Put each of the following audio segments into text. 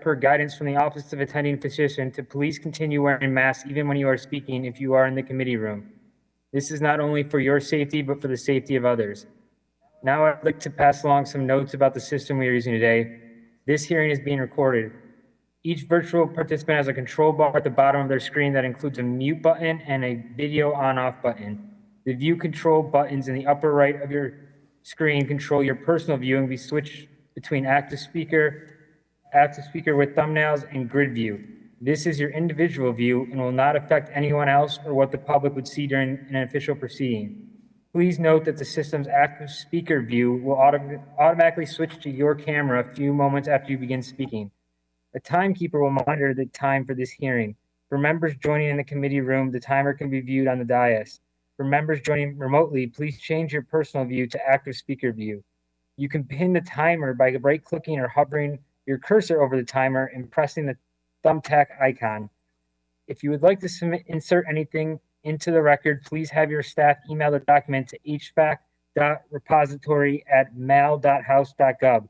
per guidance from the Office of Attending Physician to please continue wearing masks even when you are speaking if you are in the committee room. This is not only for your safety, but for the safety of others. Now I'd like to pass along some notes about the system we are using today. This hearing is being recorded. Each virtual participant has a control bar at the bottom of their screen that includes a mute button and a video on-off button. The view control buttons in the upper right of your screen control your personal view and be switched between active speaker with thumbnails, and grid view. This is your individual view and will not affect anyone else or what the public would see during an official proceeding. Please note that the system's active speaker view will automatically switch to your camera a few moments after you begin speaking. A timekeeper will monitor the time for this hearing. For members joining in the committee room, the timer can be viewed on the dais. For members joining remotely, please change your personal view to active speaker view. You can pin the timer by right-clicking or hovering your cursor over the timer and pressing the thumbtack icon. If you would like to insert anything into the record, please have your staff email the document to hvac.repository@mail.house.gov.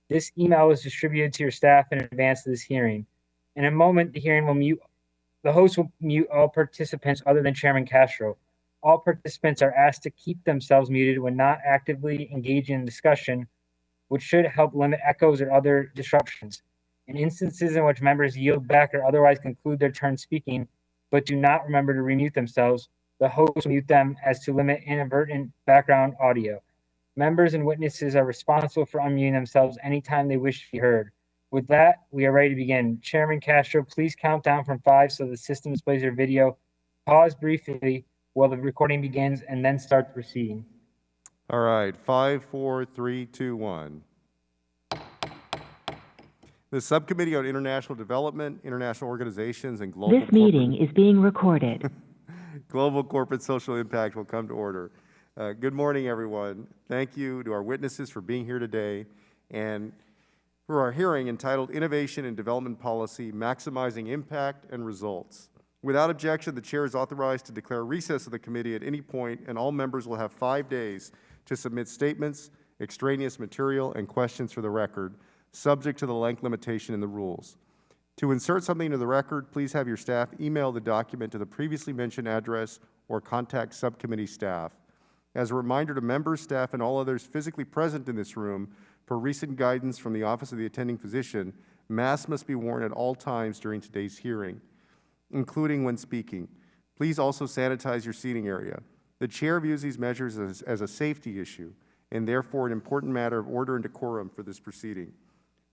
This email was distributed to your staff in advance of this hearing. In a moment, the host will mute all participants other than Chairman Castro. All participants are asked to keep themselves muted when not actively engaging in discussion, which should help limit echoes or other disruptions. In instances in which members yield back or otherwise conclude their turn speaking, but do not remember to remute themselves, the host will mute them as to limit inadvertent background audio. Members and witnesses are responsible for unmuting themselves anytime they wish to be heard. With that, we are ready to begin. Chairman Castro, please count down from 5 so the system displays your video. Pause briefly while the recording begins and then start the proceeding. All right, 5, 4, 3, 2, 1. The Subcommittee on International Development, International Organizations, and Global This meeting is being recorded. Global Corporate Social Impact will come to order. Good morning, everyone. Thank you to our witnesses for being here today and for our hearing entitled Innovation and Development Policy, Maximizing Impact and Results. Without objection, the chair is authorized to declare recess of the committee at any point, and all members will have 5 days to submit statements, extraneous material, and questions for the record, subject to the length limitation in the rules. To insert something into the record, please have your staff email the document to the previously mentioned address or contact subcommittee staff. As a reminder to members, staff, and all others physically present in this room, per recent guidance from the Office of the Attending Physician, masks must be worn at all times during today's hearing, including when speaking. Please also sanitize your seating area. The chair views these measures as a safety issue and therefore an important matter of order and decorum for this proceeding.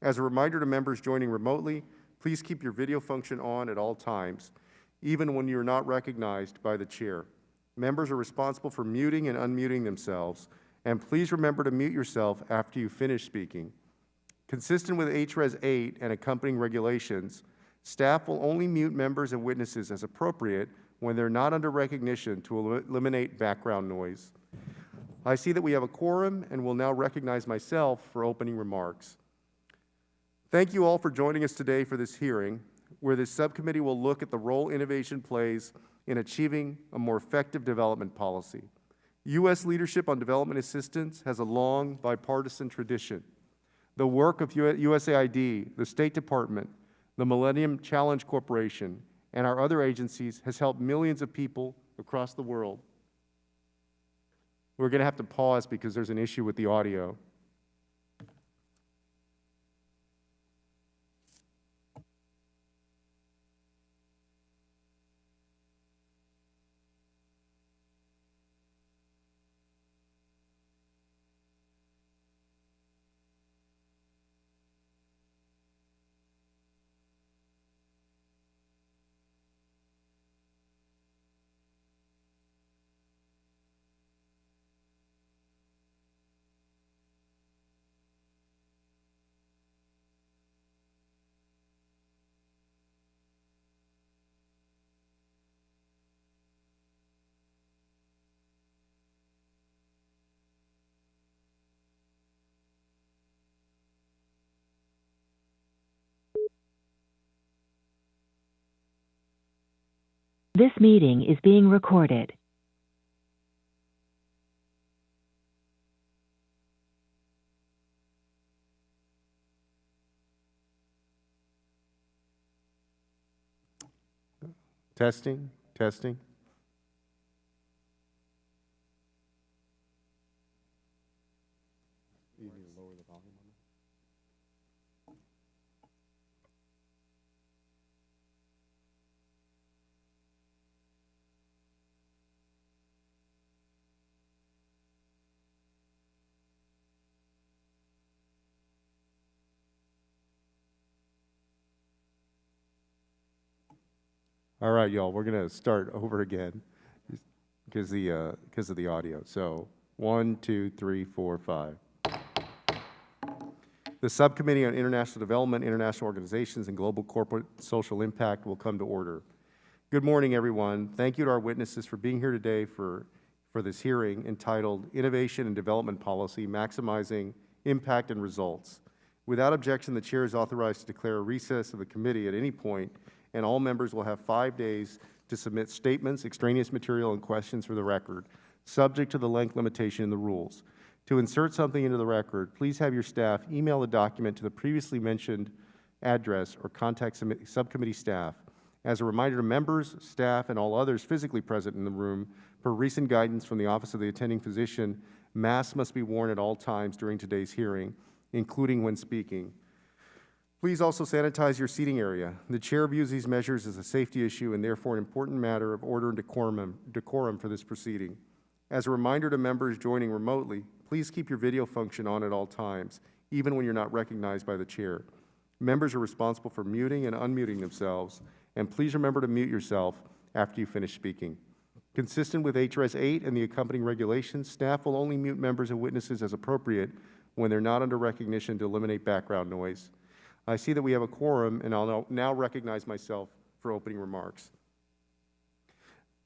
As a reminder to members joining remotely, please keep your video function on at all times, even when you are not recognized by the chair. Members are responsible for muting and unmuting themselves, and please remember to mute yourself after you finish speaking. Consistent with HRES 8 and accompanying regulations, staff will only mute members and witnesses as appropriate when they're not under recognition to eliminate background noise. I see that we have a quorum and will now recognize myself for opening remarks. Thank you all for joining us today for this hearing, where this subcommittee will look at the role innovation plays in achieving a more effective development policy. U.S. leadership on development assistance has a long bipartisan tradition. The work of USAID, the State Department, the Millennium Challenge Corporation, and our other agencies has helped millions of people across the world. We're going to have to pause because there's an issue with the audio. This meeting is being recorded. Testing, testing. You need to lower the volume on that. All right, y'all, we're going to start over again because of the audio. So 1, 2, 3, 4, 5. The Subcommittee on International Development, International Organizations, and Global Corporate Social Impact will come to order. Good morning, everyone. Thank you to our witnesses for being here today for this hearing entitled Innovation and Development Policy, Maximizing Impact and Results. Without objection, the Chair is authorized to declare a recess of the committee at any point, and all members will have 5 days to submit statements, extraneous material, and questions for the record, subject to the length limitation in the rules. To insert something into the record, please have your staff email the document to the previously mentioned address or contact subcommittee staff. As a reminder to members, staff, and all others physically present in the room, per recent guidance from the Office of the Attending Physician, masks must be worn at all times during today's hearing, including when speaking. Please also sanitize your seating area. The Chair views these measures as a safety issue and therefore an important matter of order and decorum for this proceeding. As a reminder to members joining remotely, please keep your video function on at all times, even when you're not recognized by the Chair. Members are responsible for muting and unmuting themselves, and please remember to mute yourself after you finish speaking. Consistent with HRS 8 and the accompanying regulations, staff will only mute members and witnesses as appropriate when they're not under recognition to eliminate background noise. I see that we have a quorum, and I'll now recognize myself for opening remarks.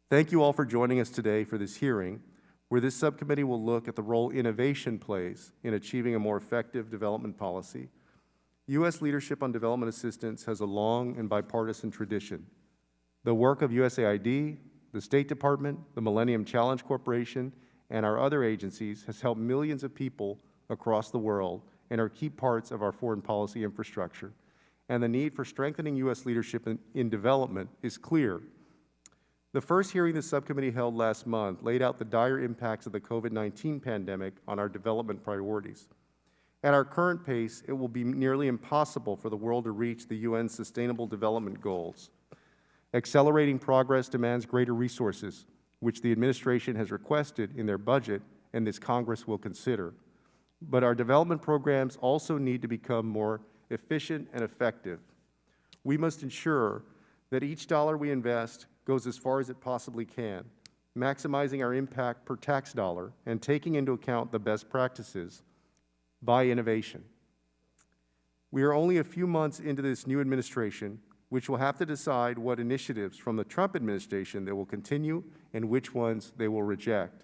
Thank you all for joining us today for this hearing, where this subcommittee will look at the role innovation plays in achieving a more effective development policy. U.S. leadership on development assistance has a long and bipartisan tradition. The work of USAID, the State Department, the Millennium Challenge Corporation, and our other agencies has helped millions of people across the world and are key parts of our foreign policy infrastructure. And the need for strengthening U.S. leadership in development is clear. The first hearing the subcommittee held last month laid out the dire impacts of the COVID-19 pandemic on our development priorities. At our current pace, it will be nearly impossible for the world to reach the UN's Sustainable Development Goals. Accelerating progress demands greater resources, which the administration has requested in their budget and this Congress will consider. But our development programs also need to become more efficient and effective. We must ensure that each dollar we invest goes as far as it possibly can, maximizing our impact per tax dollar and taking into account the best practices by innovation. We are only a few months into this new administration, which will have to decide what initiatives from the Trump administration they will continue and which ones they will reject.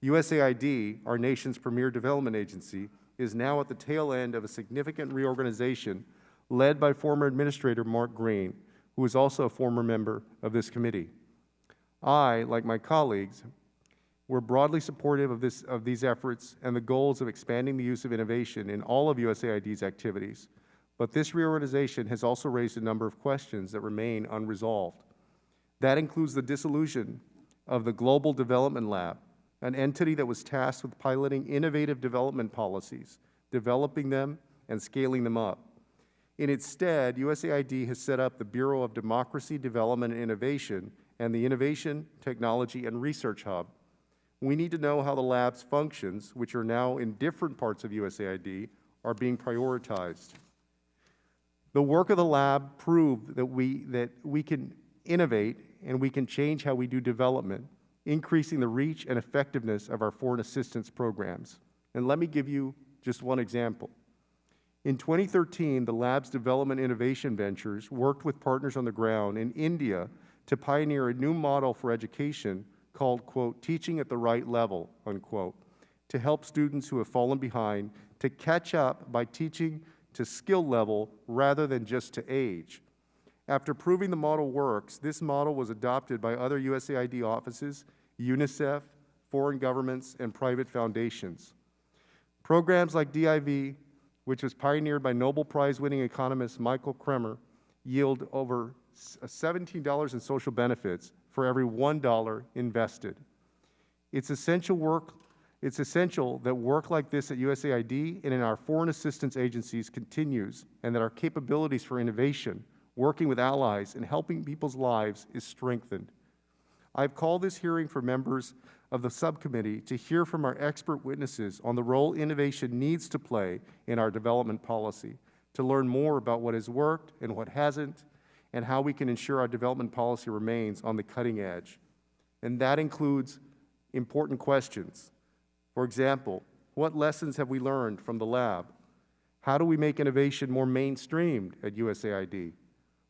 USAID, our nation's premier development agency, is now at the tail end of a significant reorganization led by former Administrator Mark Green, who is also a former member of this committee. I, like my colleagues, were broadly supportive of these efforts and the goals of expanding the use of innovation in all of USAID's activities. But this reorganization has also raised a number of questions that remain unresolved. That includes the dissolution of the Global Development Lab, an entity that was tasked with piloting innovative development policies, developing them, and scaling them up. In its stead, USAID has set up the Bureau of Democracy, Development, and Innovation and the Innovation, Technology, and Research Hub. We need to know how the lab's functions, which are now in different parts of USAID, are being prioritized. The work of the lab proved that we can innovate and we can change how we do development, increasing the reach and effectiveness of our foreign assistance programs. And let me give you just one example. In 2013, the lab's development innovation ventures worked with partners on the ground in India to pioneer a new model for education called, quote, teaching at the right level, unquote, to help students who have fallen behind to catch up by teaching to skill level rather than just to age. After proving the model works, this model was adopted by other USAID offices, UNICEF, foreign governments, and private foundations. Programs like DIV, which was pioneered by Nobel Prize-winning economist Michael Kremer, yield over $17 in social benefits for every $1 invested. It's essential that work like this at USAID and in our foreign assistance agencies continues, and that our capabilities for innovation, working with allies, and helping people's lives is strengthened. I've called this hearing for members of the subcommittee to hear from our expert witnesses on the role innovation needs to play in our development policy, to learn more about what has worked and what hasn't, and how we can ensure our development policy remains on the cutting edge. And that includes important questions. For example, what lessons have we learned from the lab? How do we make innovation more mainstreamed at USAID?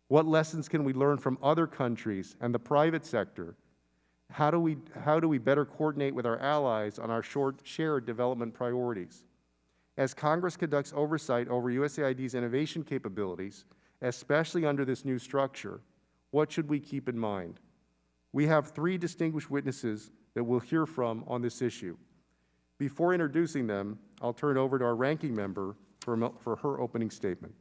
What lessons can we learn from other countries and the private sector? How do we better coordinate with our allies on our shared development priorities? As Congress conducts oversight over USAID's innovation capabilities, especially under this new structure, what should we keep in mind? We have 3 distinguished witnesses that we'll hear from on this issue. Before introducing them, I'll turn it over to our ranking member for her opening statement.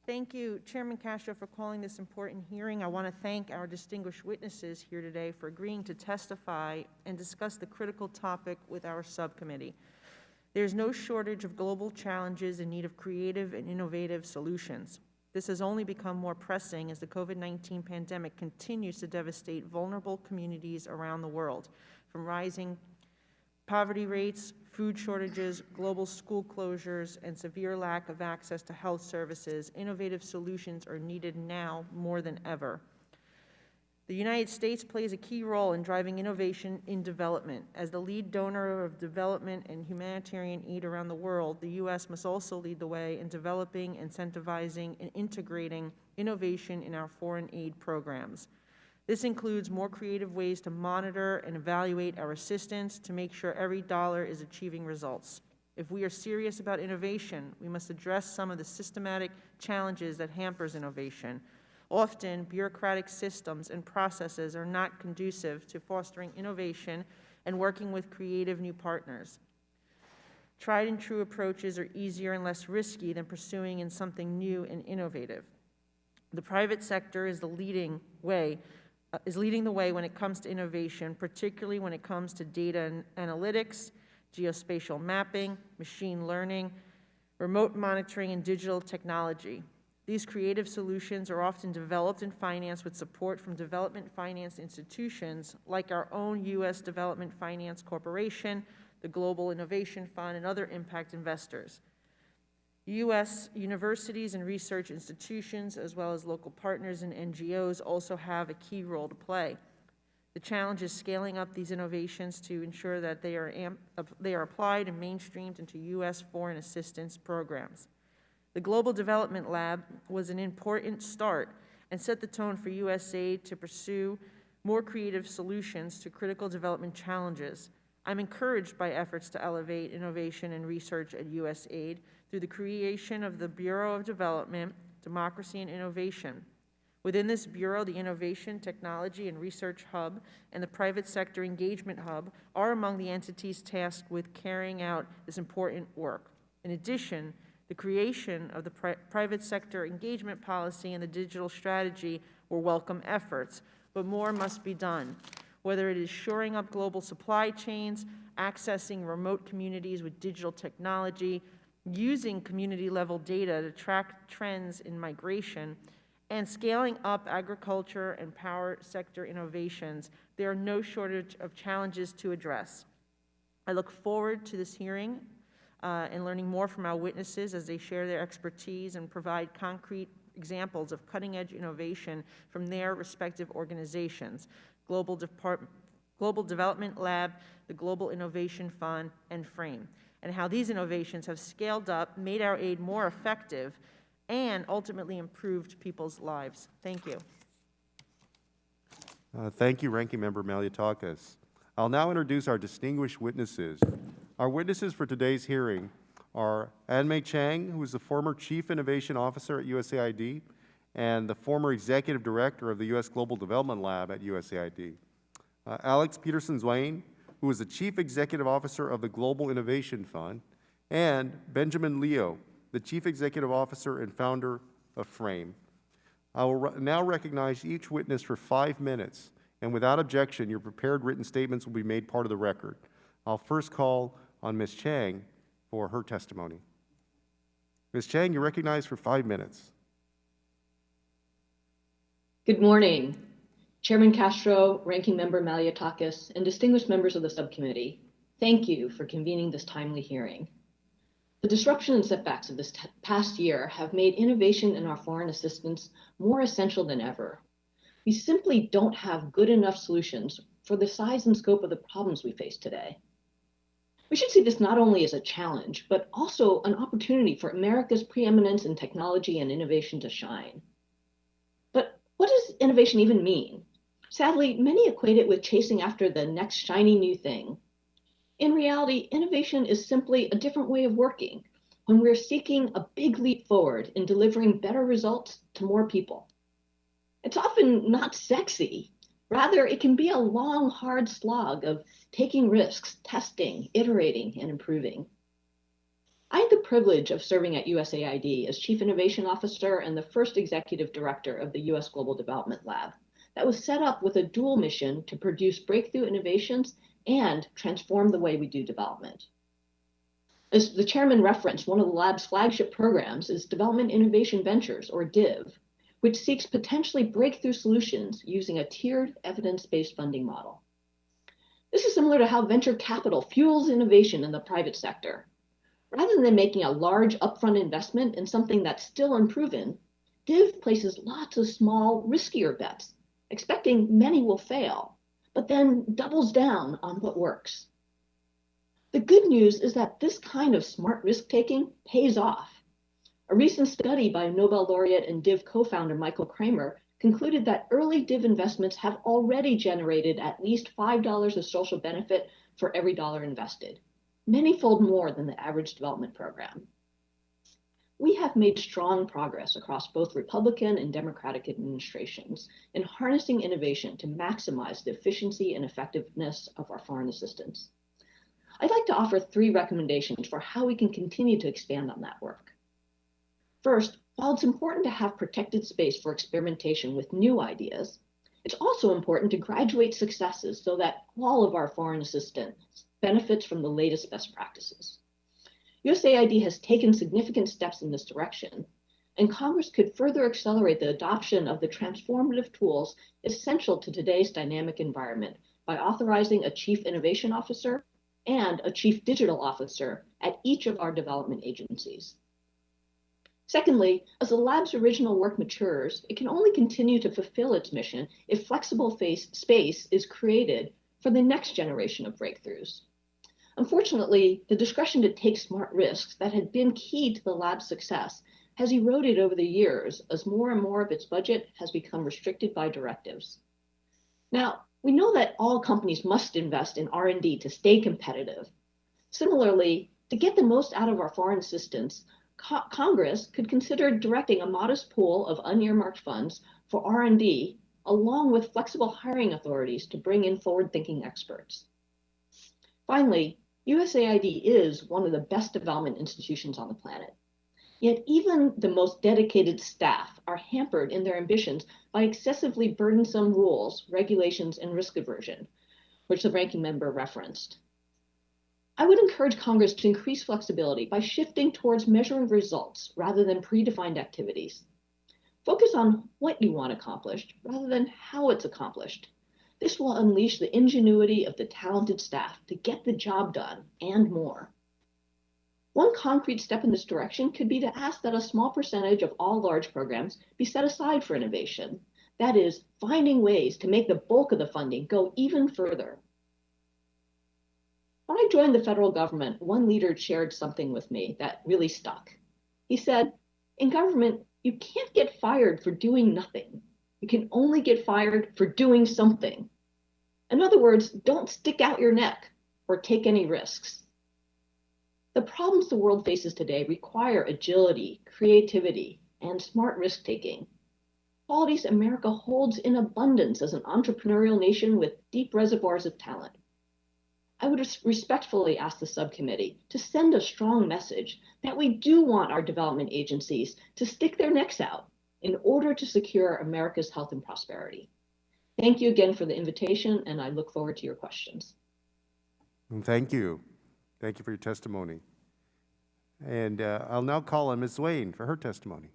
Thank you, Chairman Castro, for calling this important hearing. I want to thank our distinguished witnesses here today for agreeing to testify and discuss the critical topic with our subcommittee. There's no shortage of global challenges in need of creative and innovative solutions. This has only become more pressing as the COVID-19 pandemic continues to devastate vulnerable communities around the world, from rising poverty rates, food shortages, global school closures, and severe lack of access to health services. Innovative solutions are needed now more than ever. The United States plays a key role in driving innovation in development. As the lead donor of development and humanitarian aid around the world, the U.S. must also lead the way in developing, incentivizing, and integrating innovation in our foreign aid programs. This includes more creative ways to monitor and evaluate our assistance to make sure every dollar is achieving results. If we are serious about innovation, we must address some of the systematic challenges that hampers innovation. Often, bureaucratic systems and processes are not conducive to fostering innovation and working with creative new partners. Tried and true approaches are easier and less risky than pursuing in something new and innovative. The private sector is leading the way when it comes to innovation, particularly when it comes to data and analytics, geospatial mapping, machine learning, remote monitoring, and digital technology. These creative solutions are often developed and financed with support from development finance institutions like our own U.S. Development Finance Corporation, the Global Innovation Fund, and other impact investors. U.S. universities and research institutions, as well as local partners and NGOs, also have a key role to play. The challenge is scaling up these innovations to ensure that they are applied and mainstreamed into U.S. foreign assistance programs. The Global Development Lab was an important start and set the tone for USAID to pursue more creative solutions to critical development challenges. I'm encouraged by efforts to elevate innovation and research at USAID through the creation of the Bureau of Development, Democracy, and Innovation. Within this bureau, the Innovation, Technology, and Research Hub and the Private Sector Engagement Hub are among the entities tasked with carrying out this important work. In addition, the creation of the Private Sector Engagement Policy and the Digital Strategy were welcome efforts, but more must be done. Whether it is shoring up global supply chains, accessing remote communities with digital technology, using community-level data to track trends in migration, and scaling up agriculture and power sector innovations, there are no shortage of challenges to address. I look forward to this hearing and learning more from our witnesses as they share their expertise and provide concrete examples of cutting-edge innovation from their respective organizations, Global Development Lab, the Global Innovation Fund, and Fraym, and how these innovations have scaled up, made our aid more effective, and ultimately improved people's lives. Thank you. Thank you, Ranking Member Maliatakis. I'll now introduce our distinguished witnesses. Our witnesses for today's hearing are Mei Chang, who is the former Chief Innovation Officer at USAID and the former Executive Director of the U.S. Global Development Lab at USAID. Alix Petersen, who is the Chief Executive Officer of the Global Innovation Fund, and Benjamin Leo, the Chief Executive Officer and founder of Fraym. I will now recognize each witness for 5 minutes, and without objection, your prepared written statements will be made part of the record. I'll first call on Ms. Chang for her testimony. Ms. Chang, you're recognized for 5 minutes. Good morning, Chairman Castro, Ranking Member Malliotakis, and distinguished members of the subcommittee. Thank you for convening this timely hearing. The disruption and setbacks of this past year have made innovation in our foreign assistance more essential than ever. We simply don't have good enough solutions for the size and scope of the problems we face today. We should see this not only as a challenge, but also an opportunity for America's preeminence in technology and innovation to shine. But what does innovation even mean? Sadly, many equate it with chasing after the next shiny new thing. In reality, innovation is simply a different way of working when we're seeking a big leap forward in delivering better results to more people. It's often not sexy. Rather, it can be a long, hard slog of taking risks, testing, iterating, and improving. I had the privilege of serving at USAID as Chief Innovation Officer and the first Executive Director of the U.S. Global Development Lab that was set up with a dual mission to produce breakthrough innovations and transform the way we do development. As the chairman referenced, one of the lab's flagship programs is Development Innovation Ventures, or DIV, which seeks potentially breakthrough solutions using a tiered evidence-based funding model. This is similar to how venture capital fuels innovation in the private sector. Rather than making a large upfront investment in something that's still unproven, DIV places lots of small, riskier bets, expecting many will fail, but then doubles down on what works. The good news is that this kind of smart risk-taking pays off. A recent study by Nobel laureate and DIV co-founder Michael Kramer concluded that early DIV investments have already generated at least $5 of social benefit for every dollar invested, many-fold more than the average development program. We have made strong progress across both Republican and Democratic administrations in harnessing innovation to maximize the efficiency and effectiveness of our foreign assistance. I'd like to offer 3 recommendations for how we can continue to expand on that work. First, while it's important to have protected space for experimentation with new ideas, it's also important to graduate successes so that all of our foreign assistance benefits from the latest best practices. USAID has taken significant steps in this direction, and Congress could further accelerate the adoption of the transformative tools essential to today's dynamic environment by authorizing a Chief Innovation Officer and a Chief Digital Officer at each of our development agencies. Secondly, as the lab's original work matures, it can only continue to fulfill its mission if flexible space is created for the next generation of breakthroughs. Unfortunately, the discretion to take smart risks that had been key to the lab's success has eroded over the years as more and more of its budget has become restricted by directives. Now, we know that all companies must invest in R&D to stay competitive. Similarly, to get the most out of our foreign assistance, Congress could consider directing a modest pool of unearmarked funds for R&D, along with flexible hiring authorities to bring in forward-thinking experts. Finally, USAID is one of the best development institutions on the planet. Yet even the most dedicated staff are hampered in their ambitions by excessively burdensome rules, regulations, and risk aversion, which the ranking member referenced. I would encourage Congress to increase flexibility by shifting towards measuring results rather than predefined activities. Focus on what you want accomplished rather than how it's accomplished. This will unleash the ingenuity of the talented staff to get the job done and more. One concrete step in this direction could be to ask that a small percentage of all large programs be set aside for innovation. That is, finding ways to make the bulk of the funding go even further. When I joined the federal government, one leader shared something with me that really stuck. He said, in government, you can't get fired for doing nothing. You can only get fired for doing something. In other words, don't stick out your neck or take any risks. The problems the world faces today require agility, creativity, and smart risk-taking. Qualities America holds in abundance as an entrepreneurial nation with deep reservoirs of talent. I would respectfully ask the subcommittee to send a strong message that we do want our development agencies to stick their necks out in order to secure America's health and prosperity. Thank you again for the invitation, and I look forward to your questions. Thank you. Thank you for your testimony. And I'll now call on Ms. Zwane for her testimony.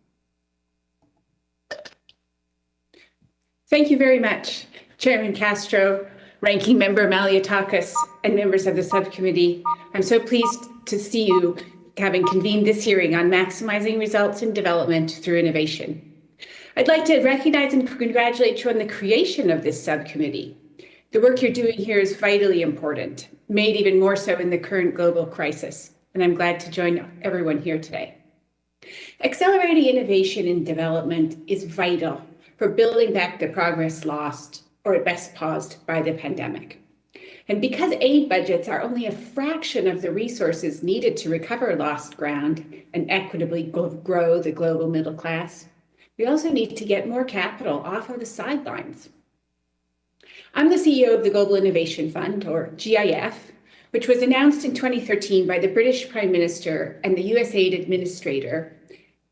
Thank you very much, Chairman Castro, Ranking Member Maliatakis, and members of the subcommittee. I'm so pleased to see you having convened this hearing on maximizing results in development through innovation. I'd like to recognize and congratulate you on the creation of this subcommittee. The work you're doing here is vitally important, made even more so in the current global crisis, and I'm glad to join everyone here today. Accelerating innovation and development is vital for building back the progress lost or at best paused by the pandemic. And because aid budgets are only a fraction of the resources needed to recover lost ground and equitably grow the global middle class, we also need to get more capital off of the sidelines. I'm the CEO of the Global Innovation Fund, or GIF, which was announced in 2013 by the British Prime Minister and the USAID Administrator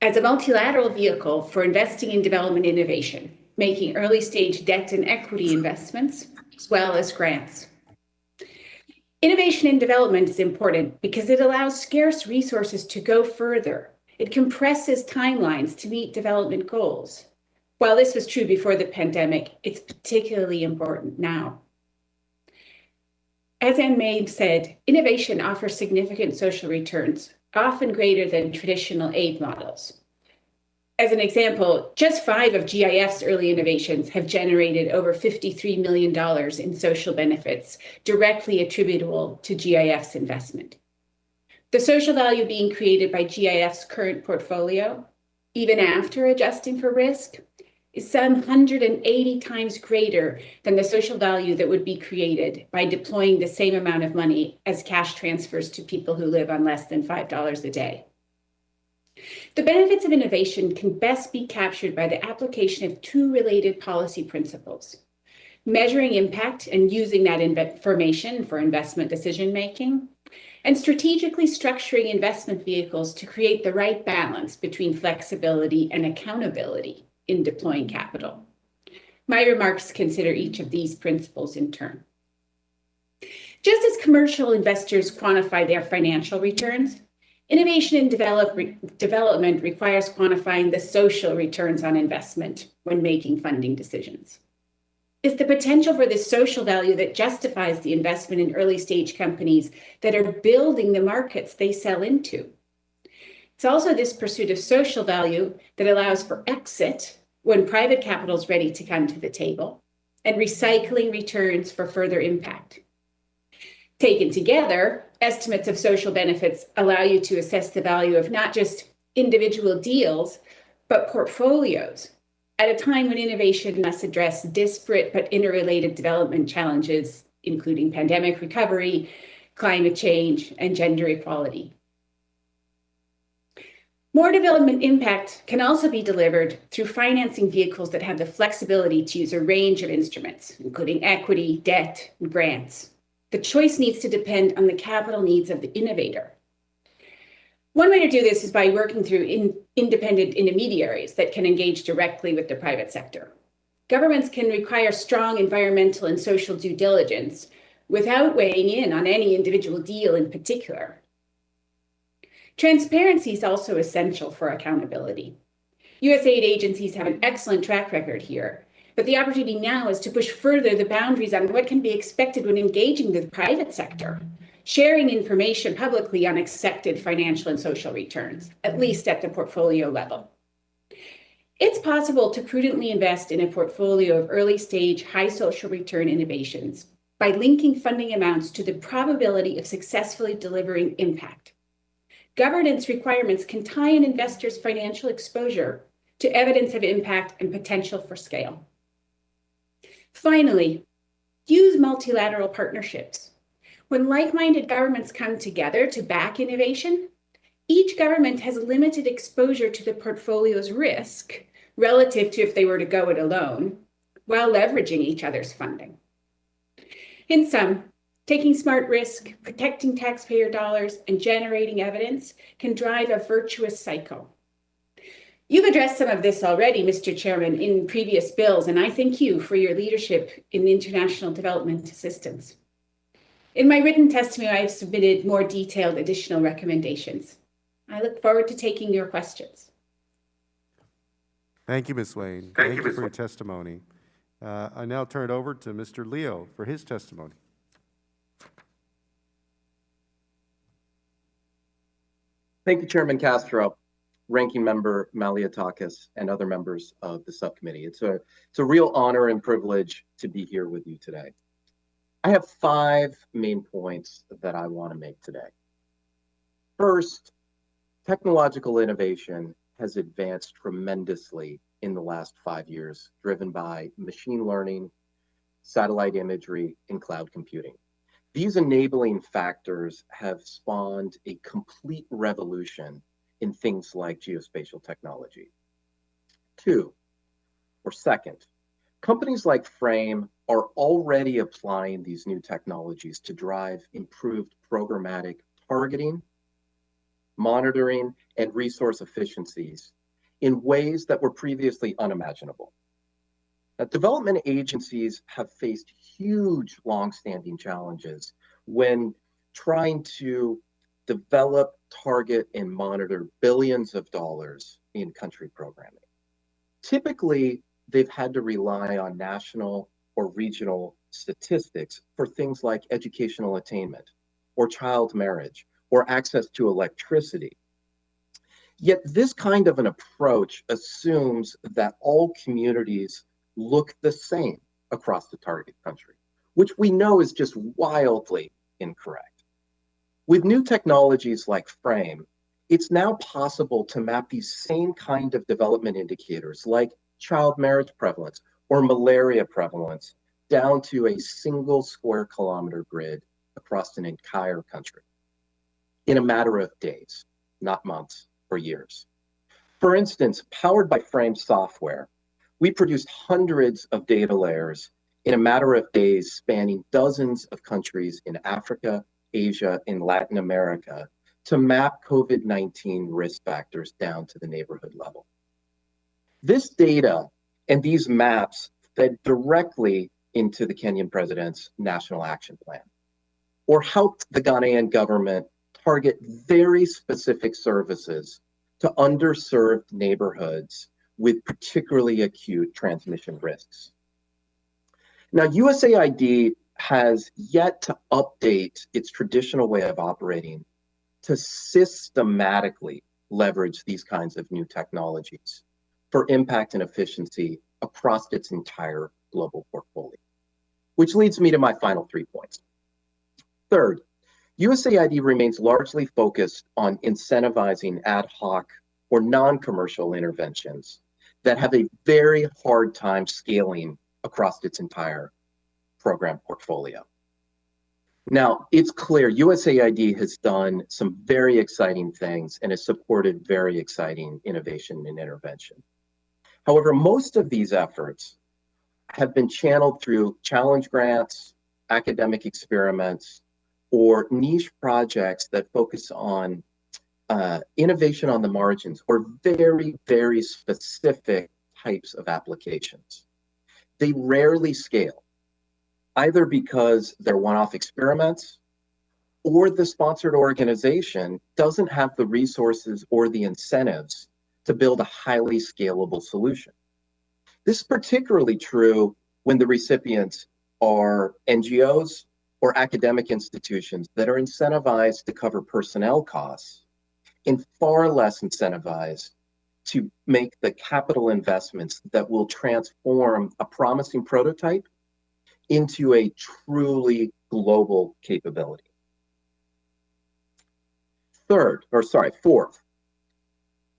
as a multilateral vehicle for investing in development innovation, making early stage debt and equity investments, as well as grants. Innovation in development is important because it allows scarce resources to go further. It compresses timelines to meet development goals. While this was true before the pandemic, it's particularly important now. As Anne May said, innovation offers significant social returns, often greater than traditional aid models. As an example, just 5 of GIF's early innovations have generated over $53 million in social benefits directly attributable to GIF's investment. The social value being created by GIF's current portfolio, even after adjusting for risk, is some 180 times greater than the social value that would be created by deploying the same amount of money as cash transfers to people who live on less than $5 a day. The benefits of innovation can best be captured by the application of 2 related policy principles: measuring impact and using that information for investment decision-making, and strategically structuring investment vehicles to create the right balance between flexibility and accountability in deploying capital. My remarks consider each of these principles in turn. Just as commercial investors quantify their financial returns, innovation and development requires quantifying the social returns on investment when making funding decisions. It's the potential for this social value that justifies the investment in early stage companies that are building the markets they sell into. It's also this pursuit of social value that allows for exit when private capital is ready to come to the table, and recycling returns for further impact. Taken together, estimates of social benefits allow you to assess the value of not just individual deals, but portfolios, at a time when innovation must address disparate but interrelated development challenges, including pandemic recovery, climate change, and gender equality. More development impact can also be delivered through financing vehicles that have the flexibility to use a range of instruments, including equity, debt, and grants. The choice needs to depend on the capital needs of the innovator. One way to do this is by working through independent intermediaries that can engage directly with the private sector. Governments can require strong environmental and social due diligence without weighing in on any individual deal in particular. Transparency is also essential for accountability. USAID agencies have an excellent track record here, but the opportunity now is to push further the boundaries on what can be expected when engaging the private sector, sharing information publicly on expected financial and social returns, at least at the portfolio level. It's possible to prudently invest in a portfolio of early stage, high social return innovations by linking funding amounts to the probability of successfully delivering impact. Governance requirements can tie an investor's financial exposure to evidence of impact and potential for scale. Finally, use multilateral partnerships. When like-minded governments come together to back innovation, each government has limited exposure to the portfolio's risk relative to if they were to go it alone, while leveraging each other's funding. In sum, taking smart risk, protecting taxpayer dollars, and generating evidence can drive a virtuous cycle. You've addressed some of this already, Mr. Chairman, in previous bills, and I thank you for your leadership in international development assistance. In my written testimony, I've submitted more detailed additional recommendations. I look forward to taking your questions. Thank you, Ms. Zwane. Thank you for your testimony. I now turn it over to Mr. Leo for his testimony. Thank you, Chairman Castro, Ranking Member Maliatakis, and other members of the subcommittee. It's a real honor and privilege to be here with you today. I have 5 main points that I want to make today. First, technological innovation has advanced tremendously in the last 5 years, driven by machine learning, satellite imagery, and cloud computing. These enabling factors have spawned a complete revolution in things like geospatial technology. Second, companies like Fraym are already applying these new technologies to drive improved programmatic targeting, monitoring, and resource efficiencies in ways that were previously unimaginable. Now, development agencies have faced huge long-standing challenges when trying to develop, target, and monitor billions of dollars in country programming. Typically, they've had to rely on national or regional statistics for things like educational attainment, or child marriage, or access to electricity. Yet this kind of an approach assumes that all communities look the same across the target country, which we know is just wildly incorrect. With new technologies like Fraym, it's now possible to map these same kind of development indicators like child marriage prevalence or malaria prevalence down to a single square kilometer grid across an entire country in a matter of days, not months or years. For instance, powered by Fraym software, we produced hundreds of data layers in a matter of days spanning dozens of countries in Africa, Asia, and Latin America to map COVID-19 risk factors down to the neighborhood level. This data and these maps fed directly into the Kenyan president's National Action Plan, or helped the Ghanaian government target very specific services to underserved neighborhoods with particularly acute transmission risks. Now, USAID has yet to update its traditional way of operating to systematically leverage these kinds of new technologies for impact and efficiency across its entire global portfolio, which leads me to my final 3 points. Third, USAID remains largely focused on incentivizing ad hoc or non-commercial interventions that have a very hard time scaling across its entire program portfolio. Now, it's clear USAID has done some very exciting things and has supported very exciting innovation and intervention. However, most of these efforts have been channeled through challenge grants, academic experiments, or niche projects that focus on innovation on the margins or very, very specific types of applications. They rarely scale, either because they're one-off experiments or the sponsored organization doesn't have the resources or the incentives to build a highly scalable solution. This is particularly true when the recipients are NGOs or academic institutions that are incentivized to cover personnel costs and far less incentivized to make the capital investments that will transform a promising prototype into a truly global capability. Fourth,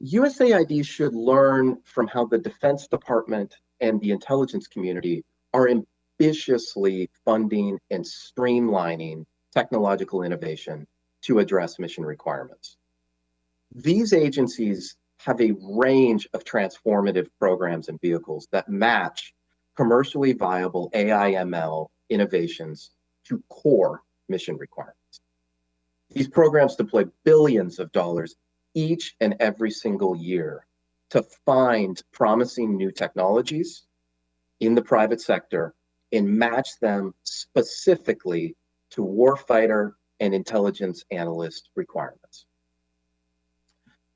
USAID should learn from how the Defense Department and the intelligence community are ambitiously funding and streamlining technological innovation to address mission requirements. These agencies have a range of transformative programs and vehicles that match commercially viable AI/ML innovations to core mission requirements. These programs deploy billions of dollars each and every single year to find promising new technologies in the private sector and match them specifically to warfighter and intelligence analyst requirements.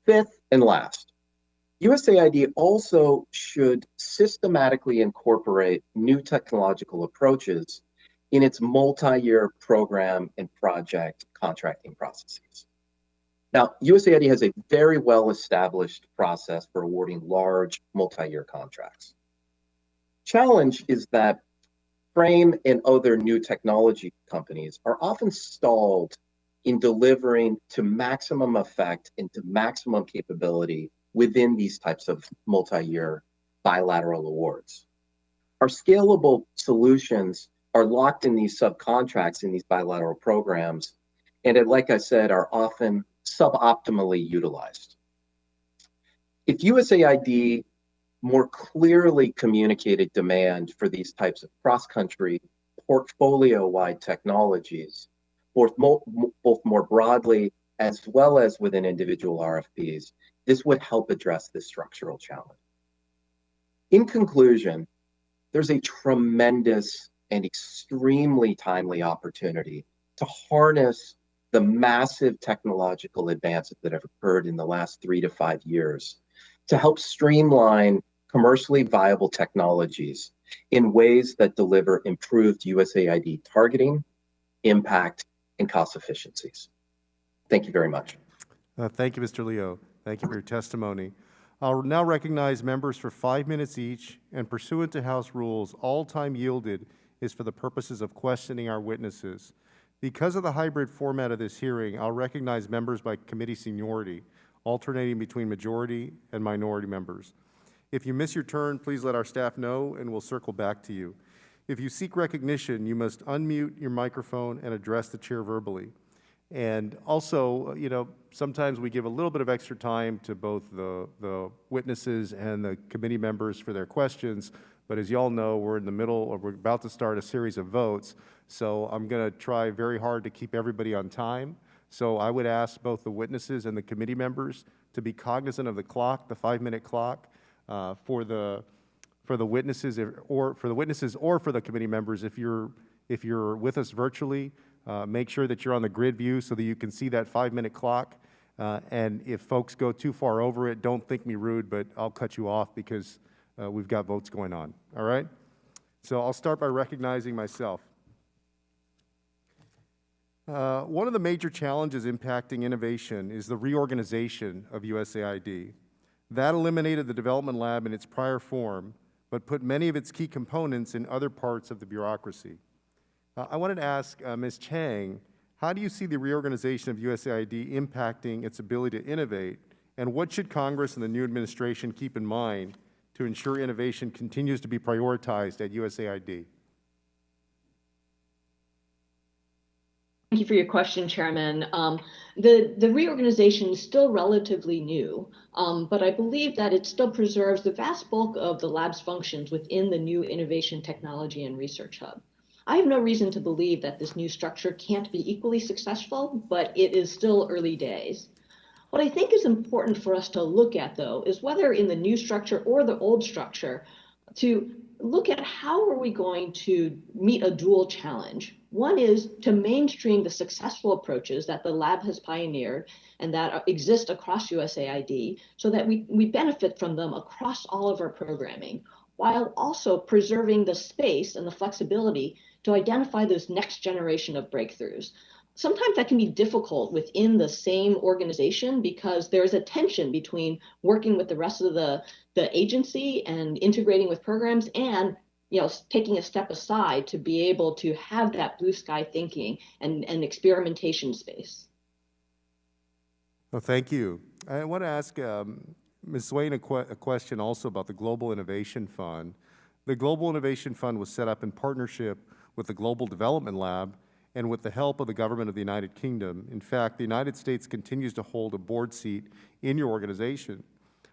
Fifth and last, USAID also should systematically incorporate new technological approaches in its multi-year program and project contracting processes. Now, USAID has a very well-established process for awarding large multi-year contracts. Challenge is that Fraym and other new technology companies are often stalled in delivering to maximum effect and to maximum capability within these types of multi-year bilateral awards. Our scalable solutions are locked in these subcontracts in these bilateral programs, and like I said, are often suboptimally utilized. If USAID more clearly communicated demand for these types of cross-country, portfolio-wide technologies, both more broadly as well as within individual RFPs, this would help address this structural challenge. In conclusion, there's a tremendous and extremely timely opportunity to harness the massive technological advances that have occurred in the last 3 to 5 years to help streamline commercially viable technologies in ways that deliver improved USAID targeting, impact, and cost efficiencies. Thank you very much. Thank you, Mr. Leo. Thank you for your testimony. I'll now recognize members for 5 minutes each, and pursuant to House rules, all time yielded is for the purposes of questioning our witnesses. Because of the hybrid format of this hearing, I'll recognize members by committee seniority, alternating between majority and minority members. If you miss your turn, please let our staff know and we'll circle back to you. If you seek recognition, you must unmute your microphone and address the chair verbally. And also, sometimes we give a little bit of extra time to both the witnesses and the committee members for their questions. But as you all know, we're in the middle, or we're about to start a series of votes. So I'm going to try very hard to keep everybody on time. So I would ask both the witnesses and the committee members to be cognizant of the clock, the 5-minute clock, for the witnesses or for the committee members. If you're with us virtually, make sure that you're on the grid view so that you can see that 5-minute clock. And if folks go too far over it, don't think me rude, but I'll cut you off because we've got votes going on. All right? So I'll start by recognizing myself. One of the major challenges impacting innovation is the reorganization of USAID. That eliminated the development lab in its prior form, but put many of its key components in other parts of the bureaucracy. I wanted to ask Ms. Chang, how do you see the reorganization of USAID impacting its ability to innovate, and what should Congress and the new administration keep in mind to ensure innovation continues to be prioritized at USAID? Thank you for your question, Chairman. The reorganization is still relatively new, but I believe that it still preserves the vast bulk of the lab's functions within the new Innovation, Technology, and Research Hub. I have no reason to believe that this new structure can't be equally successful, but it is still early days. What I think is important for us to look at, though, is whether in the new structure or the old structure, to look at how are we going to meet a dual challenge. One is to mainstream the successful approaches that the lab has pioneered and that exist across USAID so that we benefit from them across all of our programming, while also preserving the space and the flexibility to identify those next generation of breakthroughs. Sometimes that can be difficult within the same organization because there's a tension between working with the rest of the agency and integrating with programs and taking a step aside to be able to have that blue sky thinking and experimentation space. Well, thank you. I want to ask Ms. Zwane a question also about the Global Innovation Fund. The Global Innovation Fund was set up in partnership with the Global Development Lab and with the help of the government of the United Kingdom. In fact, the United States continues to hold a board seat in your organization.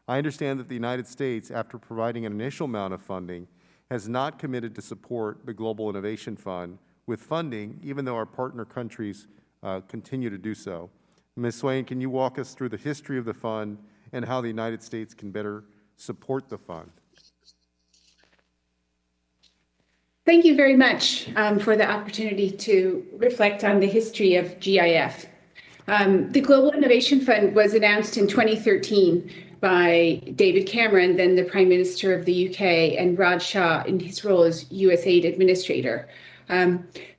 I understand that the United States, after providing an initial amount of funding, has not committed to support the Global Innovation Fund with funding, even though our partner countries continue to do so. Ms. Zwane, can you walk us through the history of the fund and how the United States can better support the fund. Thank you very much for the opportunity to reflect on the history of GIF. The Global Innovation Fund was announced in 2013 by David Cameron, then the Prime Minister of the UK, and Raj Shah in his role as USAID Administrator.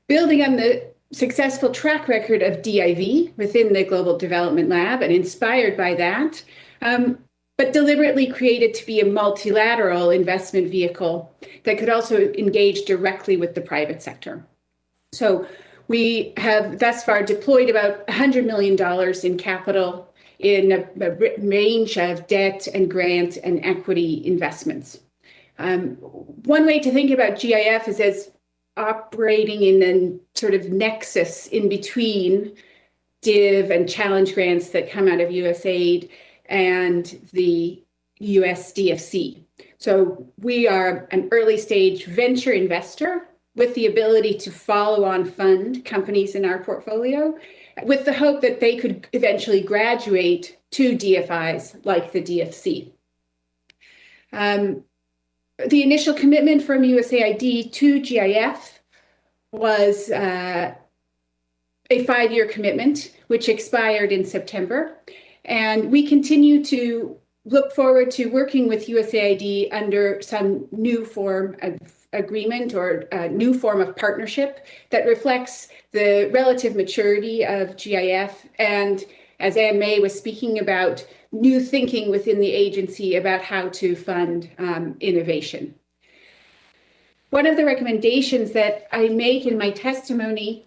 Building on the successful track record of DIV within the Global Development Lab and inspired by that, but deliberately created to be a multilateral investment vehicle that could also engage directly with the private sector. So we have thus far deployed about $100 million in capital in a range of debt and grant and equity investments. One way to think about GIF is as operating in a sort of nexus in between DIV and challenge grants that come out of USAID and the US DFC. So we are an early stage venture investor with the ability to follow on fund companies in our portfolio with the hope that they could eventually graduate to DFIs like the DFC. The initial commitment from USAID to GIF was a 5-year commitment, which expired in September. And we continue to look forward to working with USAID under some new form of agreement or a new form of partnership that reflects the relative maturity of GIF and, as Anne May was speaking about, new thinking within the agency about how to fund innovation. One of the recommendations that I make in my testimony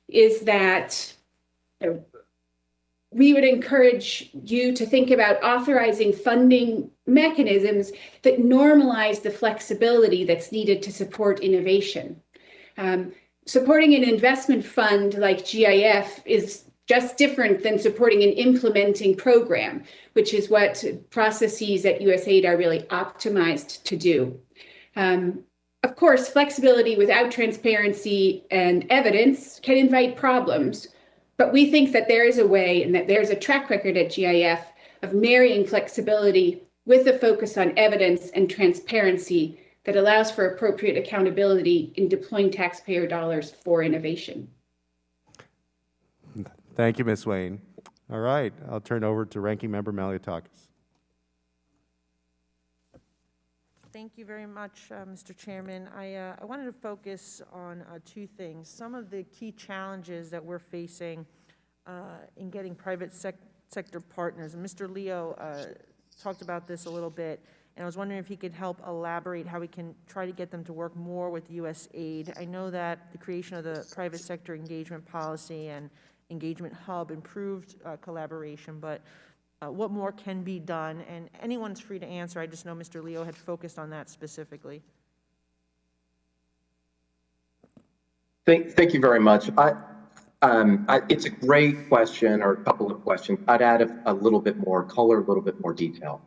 is that we would encourage you to think about authorizing funding mechanisms that normalize the flexibility that's needed to support innovation. Supporting an investment fund like GIF is just different than supporting an implementing program, which is what processes at USAID are really optimized to do. Of course, flexibility without transparency and evidence can invite problems. But we think that there is a way and that there's a track record at GIF of marrying flexibility with a focus on evidence and transparency that allows for appropriate accountability in deploying taxpayer dollars for innovation. Thank you, Ms. Zwane. All right, I'll turn over to Ranking Member Malliotakis. Thank you very much, Mr. Chairman. I wanted to focus on 2 things. Some of the key challenges that we're facing in getting private sector partners. And Mr. Leo talked about this a little bit, and I was wondering if he could help elaborate how we can try to get them to work more with USAID. I know that the creation of the private sector engagement policy and engagement hub improved collaboration, but what more can be done? And anyone's free to answer. I just know Mr. Leo had focused on that specifically. Thank you very much. It's a great question, or a couple of questions. I'd add a little bit more color, a little bit more detail.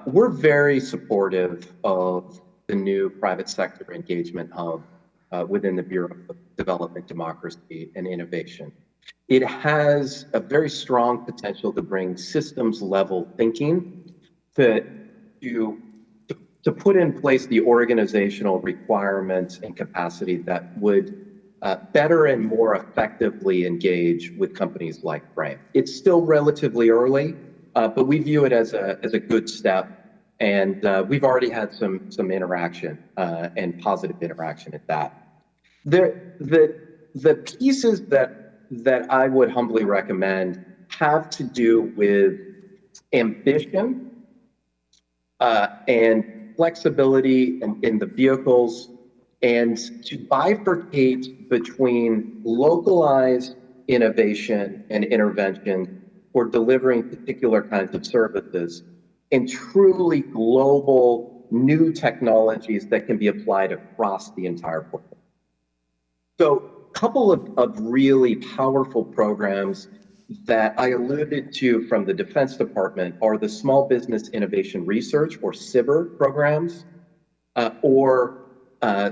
We're very supportive of the new private sector engagement hub within the Bureau of Development, Democracy, and Innovation. It has a very strong potential to bring systems level thinking to put in place the organizational requirements and capacity that would better and more effectively engage with companies like Fraym. It's still relatively early, but we view it as a good step, and we've already had some interaction and positive interaction at that. The pieces that I would humbly recommend have to do with ambition and flexibility in the vehicles, and to bifurcate between localized innovation and intervention for delivering particular kinds of services and truly global new technologies that can be applied across the entire portfolio. So a couple of really powerful programs that I alluded to from the Defense Department are the Small Business Innovation Research, or SBIR programs, or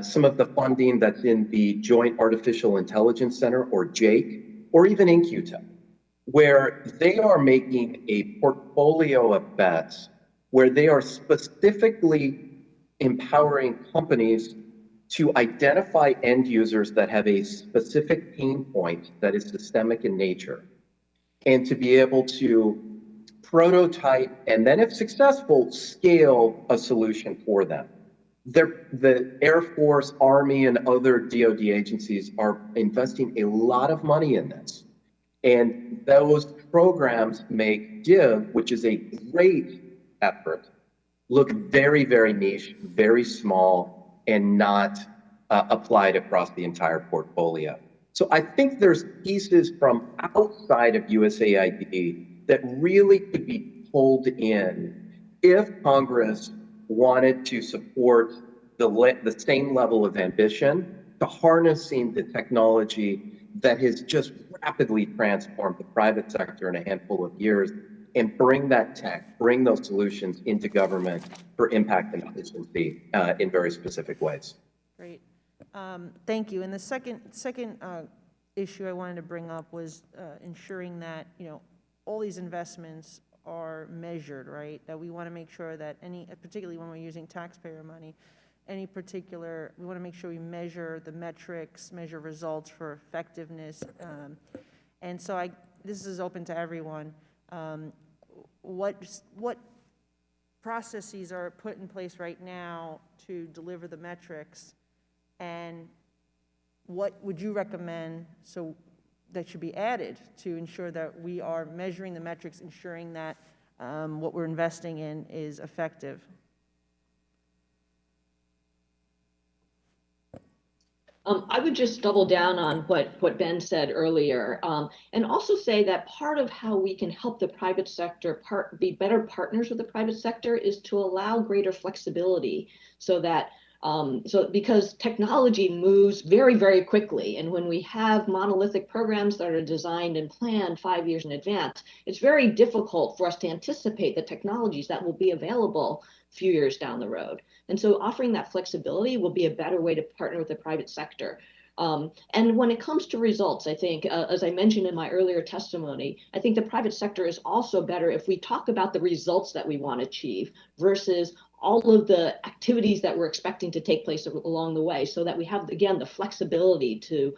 some of the funding that's in the Joint Artificial Intelligence Center, or JAIC, or even InQTech. where they are making a portfolio of bets where they are specifically empowering companies to identify end users that have a specific pain point that is systemic in nature, and to be able to prototype and then, if successful, scale a solution for them. The Air Force, Army, and other DoD agencies are investing a lot of money in this. And those programs make DIV, which is a great effort, look very, very niche, very small, and not applied across the entire portfolio. So I think there's pieces from outside of USAID that really could be pulled in if Congress wanted to support the same level of ambition to harnessing the technology that has just rapidly transformed the private sector in a handful of years, and bring that tech, bring those solutions into government for impact and efficiency in very specific ways. Great. Thank you. And the second issue I wanted to bring up was ensuring that, all these investments are measured, right? That we want to make sure that particularly when we're using taxpayer money, we want to make sure we measure the metrics, measure results for effectiveness. And so this is open to everyone. What processes are put in place right now to deliver the metrics, and what would you recommend that should be added to ensure that we are measuring the metrics, ensuring that what we're investing in is effective? I would just double down on what Ben said earlier, and also say that part of how we can help the private sector be better partners with the private sector is to allow greater flexibility, so that because technology moves very, very quickly, and when we have monolithic programs that are designed and planned 5 years in advance, it's very difficult for us to anticipate the technologies that will be available a few years down the road. And so offering that flexibility will be a better way to partner with the private sector. And when it comes to results, I think, as I mentioned in my earlier testimony, I think the private sector is also better if we talk about the results that we want to achieve versus all of the activities that we're expecting to take place along the way, so that we have, again, the flexibility to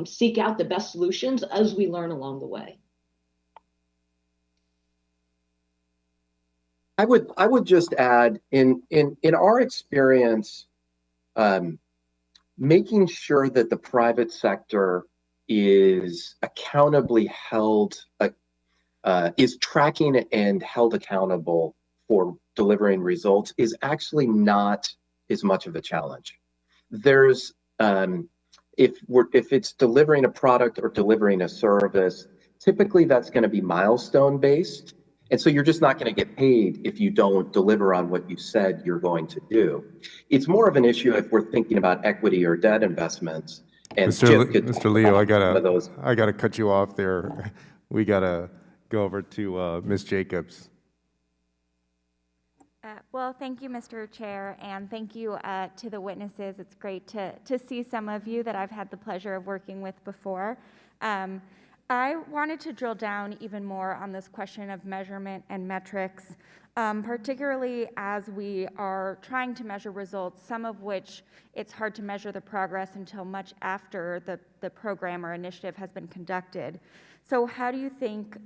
seek out the best solutions as we learn along the way. I would just add, in our experience, making sure that the private sector is accountably held, is tracking and held accountable for delivering results is actually not as much of a challenge. There's, if it's delivering a product or delivering a service, typically that's going to be milestone based. And so you're just not going to get paid if you don't deliver on what you said you're going to do. It's more of an issue if we're thinking about equity or debt investments. And Mr. Leo, I gotta cut you off there. We gotta go over to Ms. Jacobs. Well, thank you, Mr. Chair, and thank you to the witnesses. It's great to see some of you that I've had the pleasure of working with before. I wanted to drill down even more on this question of measurement and metrics, particularly as we are trying to measure results, some of which it's hard to measure the progress until much after the program or initiative has been conducted. So how do you think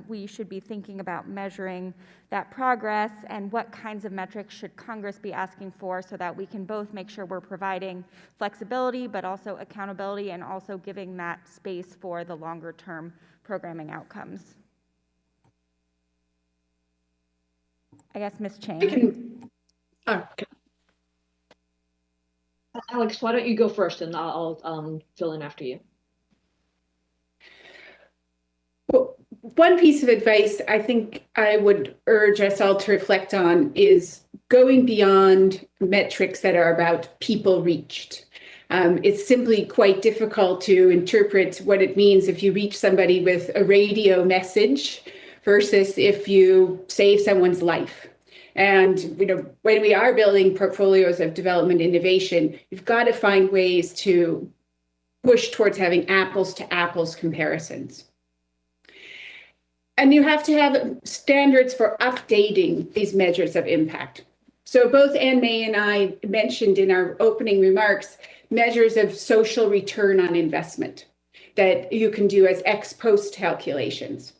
we should be thinking about measuring that progress, and what kinds of metrics should Congress be asking for so that we can both make sure we're providing flexibility but also accountability, and also giving that space for the longer term programming outcomes? I guess Ms. Chang. Okay. Alix, why don't you go first, and I'll fill in after you. Well, one piece of advice I think I would urge us all to reflect on is going beyond metrics that are about people reached. It's simply quite difficult to interpret what it means if you reach somebody with a radio message versus if you save someone's life. And when we are building portfolios of development innovation, you've got to find ways to push towards having apples to apples comparisons. And you have to have standards for updating these measures of impact. So both Anne May and I mentioned in our opening remarks measures of social return on investment that you can do as ex post calculations.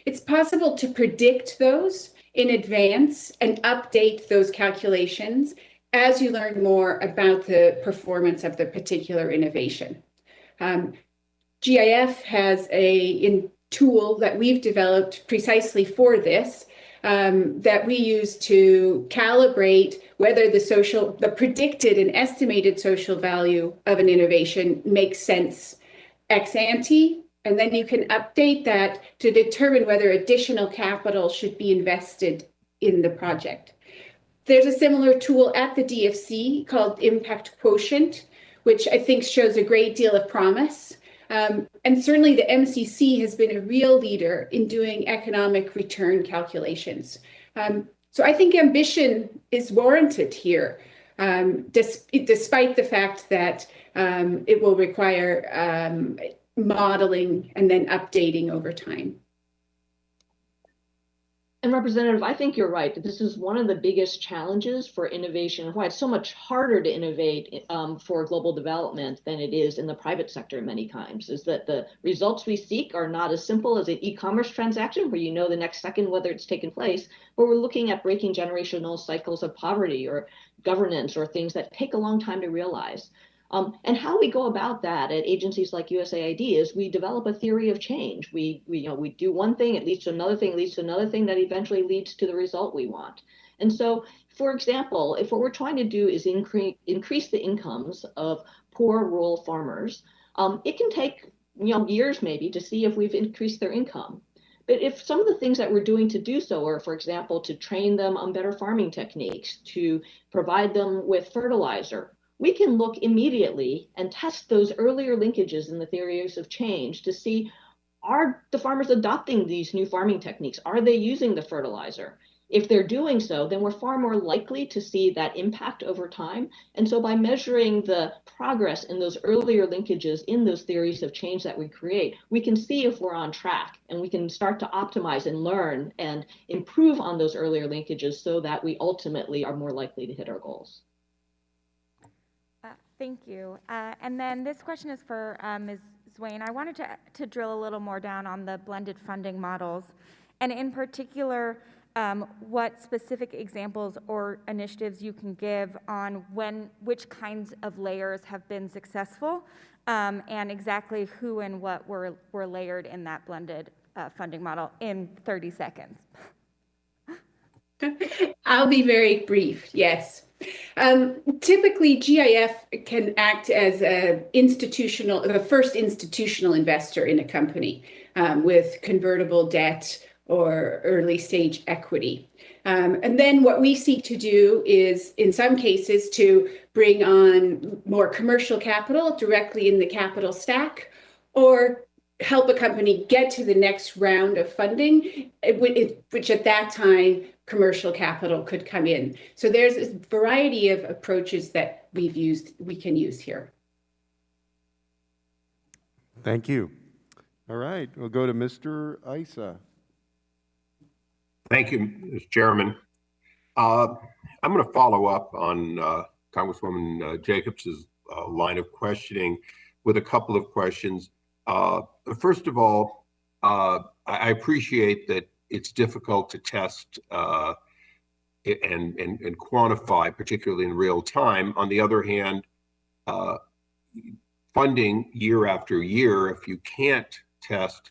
It's possible to predict those in advance and update those calculations as you learn more about the performance of the particular innovation. GIF has a tool that we've developed precisely for this that we use to calibrate whether the predicted and estimated social value of an innovation makes sense ex ante, and then you can update that to determine whether additional capital should be invested in the project. There's a similar tool at the DFC called Impact Quotient, which I think shows a great deal of promise. And certainly the MCC has been a real leader in doing economic return calculations. So I think ambition is warranted here, despite the fact that it will require modeling and then updating over time. And Representative, I think you're right. This is one of the biggest challenges for innovation, and why it's so much harder to innovate for global development than it is in the private sector many times, is that the results we seek are not as simple as an e-commerce transaction where you know the next second whether it's taken place, but we're looking at breaking generational cycles of poverty or governance or things that take a long time to realize. And how we go about that at agencies like USAID is we develop a theory of change. We do one thing, it leads to another thing, leads to another thing that eventually leads to the result we want. And so, for example, if what we're trying to do is increase the incomes of poor rural farmers, it can take years maybe to see if we've increased their income. But if some of the things that we're doing to do so are, for example, to train them on better farming techniques, to provide them with fertilizer, we can look immediately and test those earlier linkages in the theories of change to see, are the farmers adopting these new farming techniques? Are they using the fertilizer? If they're doing so, then we're far more likely to see that impact over time. And so by measuring the progress in those earlier linkages in those theories of change that we create, we can see if we're on track, and we can start to optimize and learn and improve on those earlier linkages so that we ultimately are more likely to hit our goals. Thank you. And then this question is for Ms. Zwane. I wanted to drill a little more down on the blended funding models, and in particular, what specific examples or initiatives you can give on which kinds of layers have been successful, and exactly who and what were layered in that blended funding model in 30 seconds. I'll be very brief, yes. Typically, GIF can act as the first institutional investor in a company with convertible debt or early stage equity. And then what we seek to do is, in some cases, to bring on more commercial capital directly in the capital stack, or help a company get to the next round of funding, which at that time commercial capital could come in. So there's a variety of approaches that we can use here. Thank you. All right, we'll go to Mr. Issa. Thank you, Mr. Chairman. I'm going to follow up on Congresswoman Jacobs's line of questioning with a couple of questions. First of all, I appreciate that it's difficult to test and quantify, particularly in real time. On the other hand, funding year after year, if you can't test,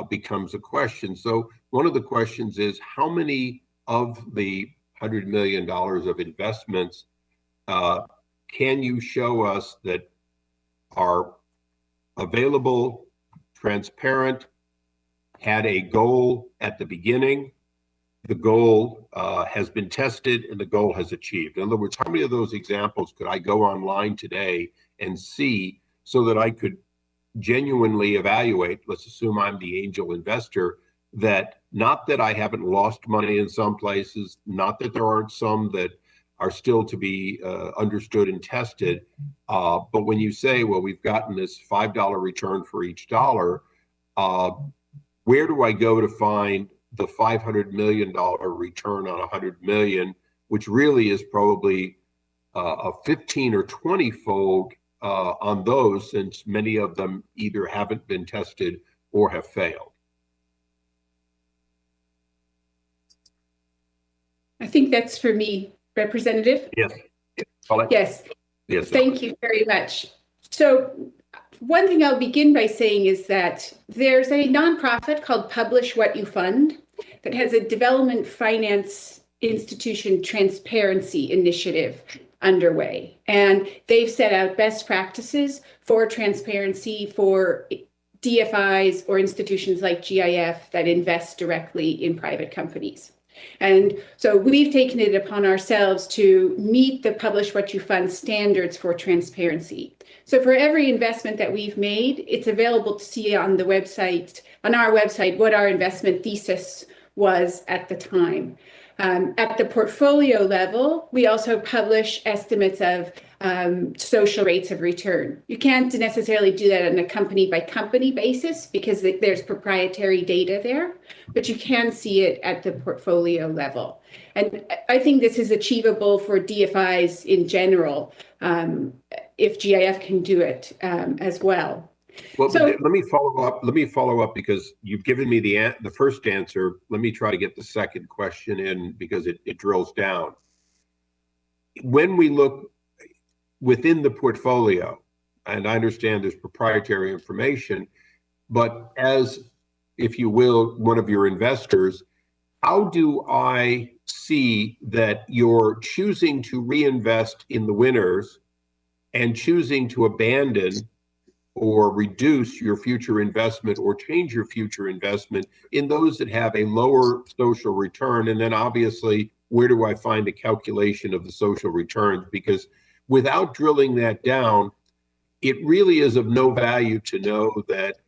becomes a question. So one of the questions is, how many of the $100 million of investments can you show us that are available, transparent, had a goal at the beginning, the goal has been tested, and the goal has achieved? In other words, how many of those examples could I go online today and see so that I could genuinely evaluate, let's assume I'm the angel investor, that not that I haven't lost money in some places, not that there aren't some that are still to be understood and tested, but when you say, well, we've gotten this $5 return for each dollar, where do I go to find the $500 million return on 100 million, which really is probably a 15 or 20 fold on those, since many of them either haven't been tested or have failed. I think that's for me, Representative. Yes. Yes. Yes. Thank you very much. So one thing I'll begin by saying is that there's a nonprofit called Publish What You Fund that has a development finance institution transparency initiative underway. And they've set out best practices for transparency for DFIs or institutions like GIF that invest directly in private companies. And so we've taken it upon ourselves to meet the Publish What You Fund standards for transparency. So for every investment that we've made, it's available to see on the website, on our website, what our investment thesis was at the time. At the portfolio level, we also publish estimates of social rates of return. You can't necessarily do that on a company by company basis because there's proprietary data there, but you can see it at the portfolio level. And I think this is achievable for DFIs in general, if GIF can do it as well. Well, so, let me follow up because you've given me the first answer. Let me try to get the second question in because it drills down. When we look within the portfolio, and I understand there's proprietary information, but as, if you will, one of your investors, how do I see that you're choosing to reinvest in the winners and choosing to abandon or reduce your future investment or change your future investment in those that have a lower social return? And then obviously, where do I find a calculation of the social returns? Because without drilling that down, it really is of no value to know that,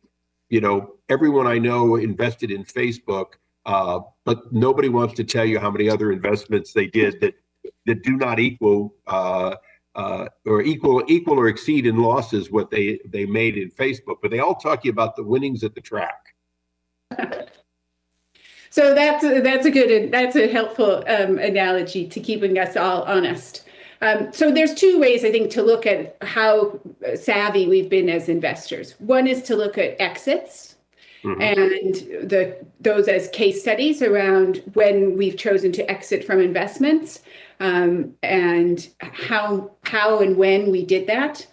you know, everyone I know invested in Facebook, but nobody wants to tell you how many other investments they did that do not equal or equal or exceed in losses what they made in Facebook, but they all talk to you about the winnings at the track. So that's a helpful analogy to keeping us all honest. So there's two ways, I think, to look at how savvy we've been as investors. One is to look at exits and those as case studies around when we've chosen to exit from investments, and how and when we did that,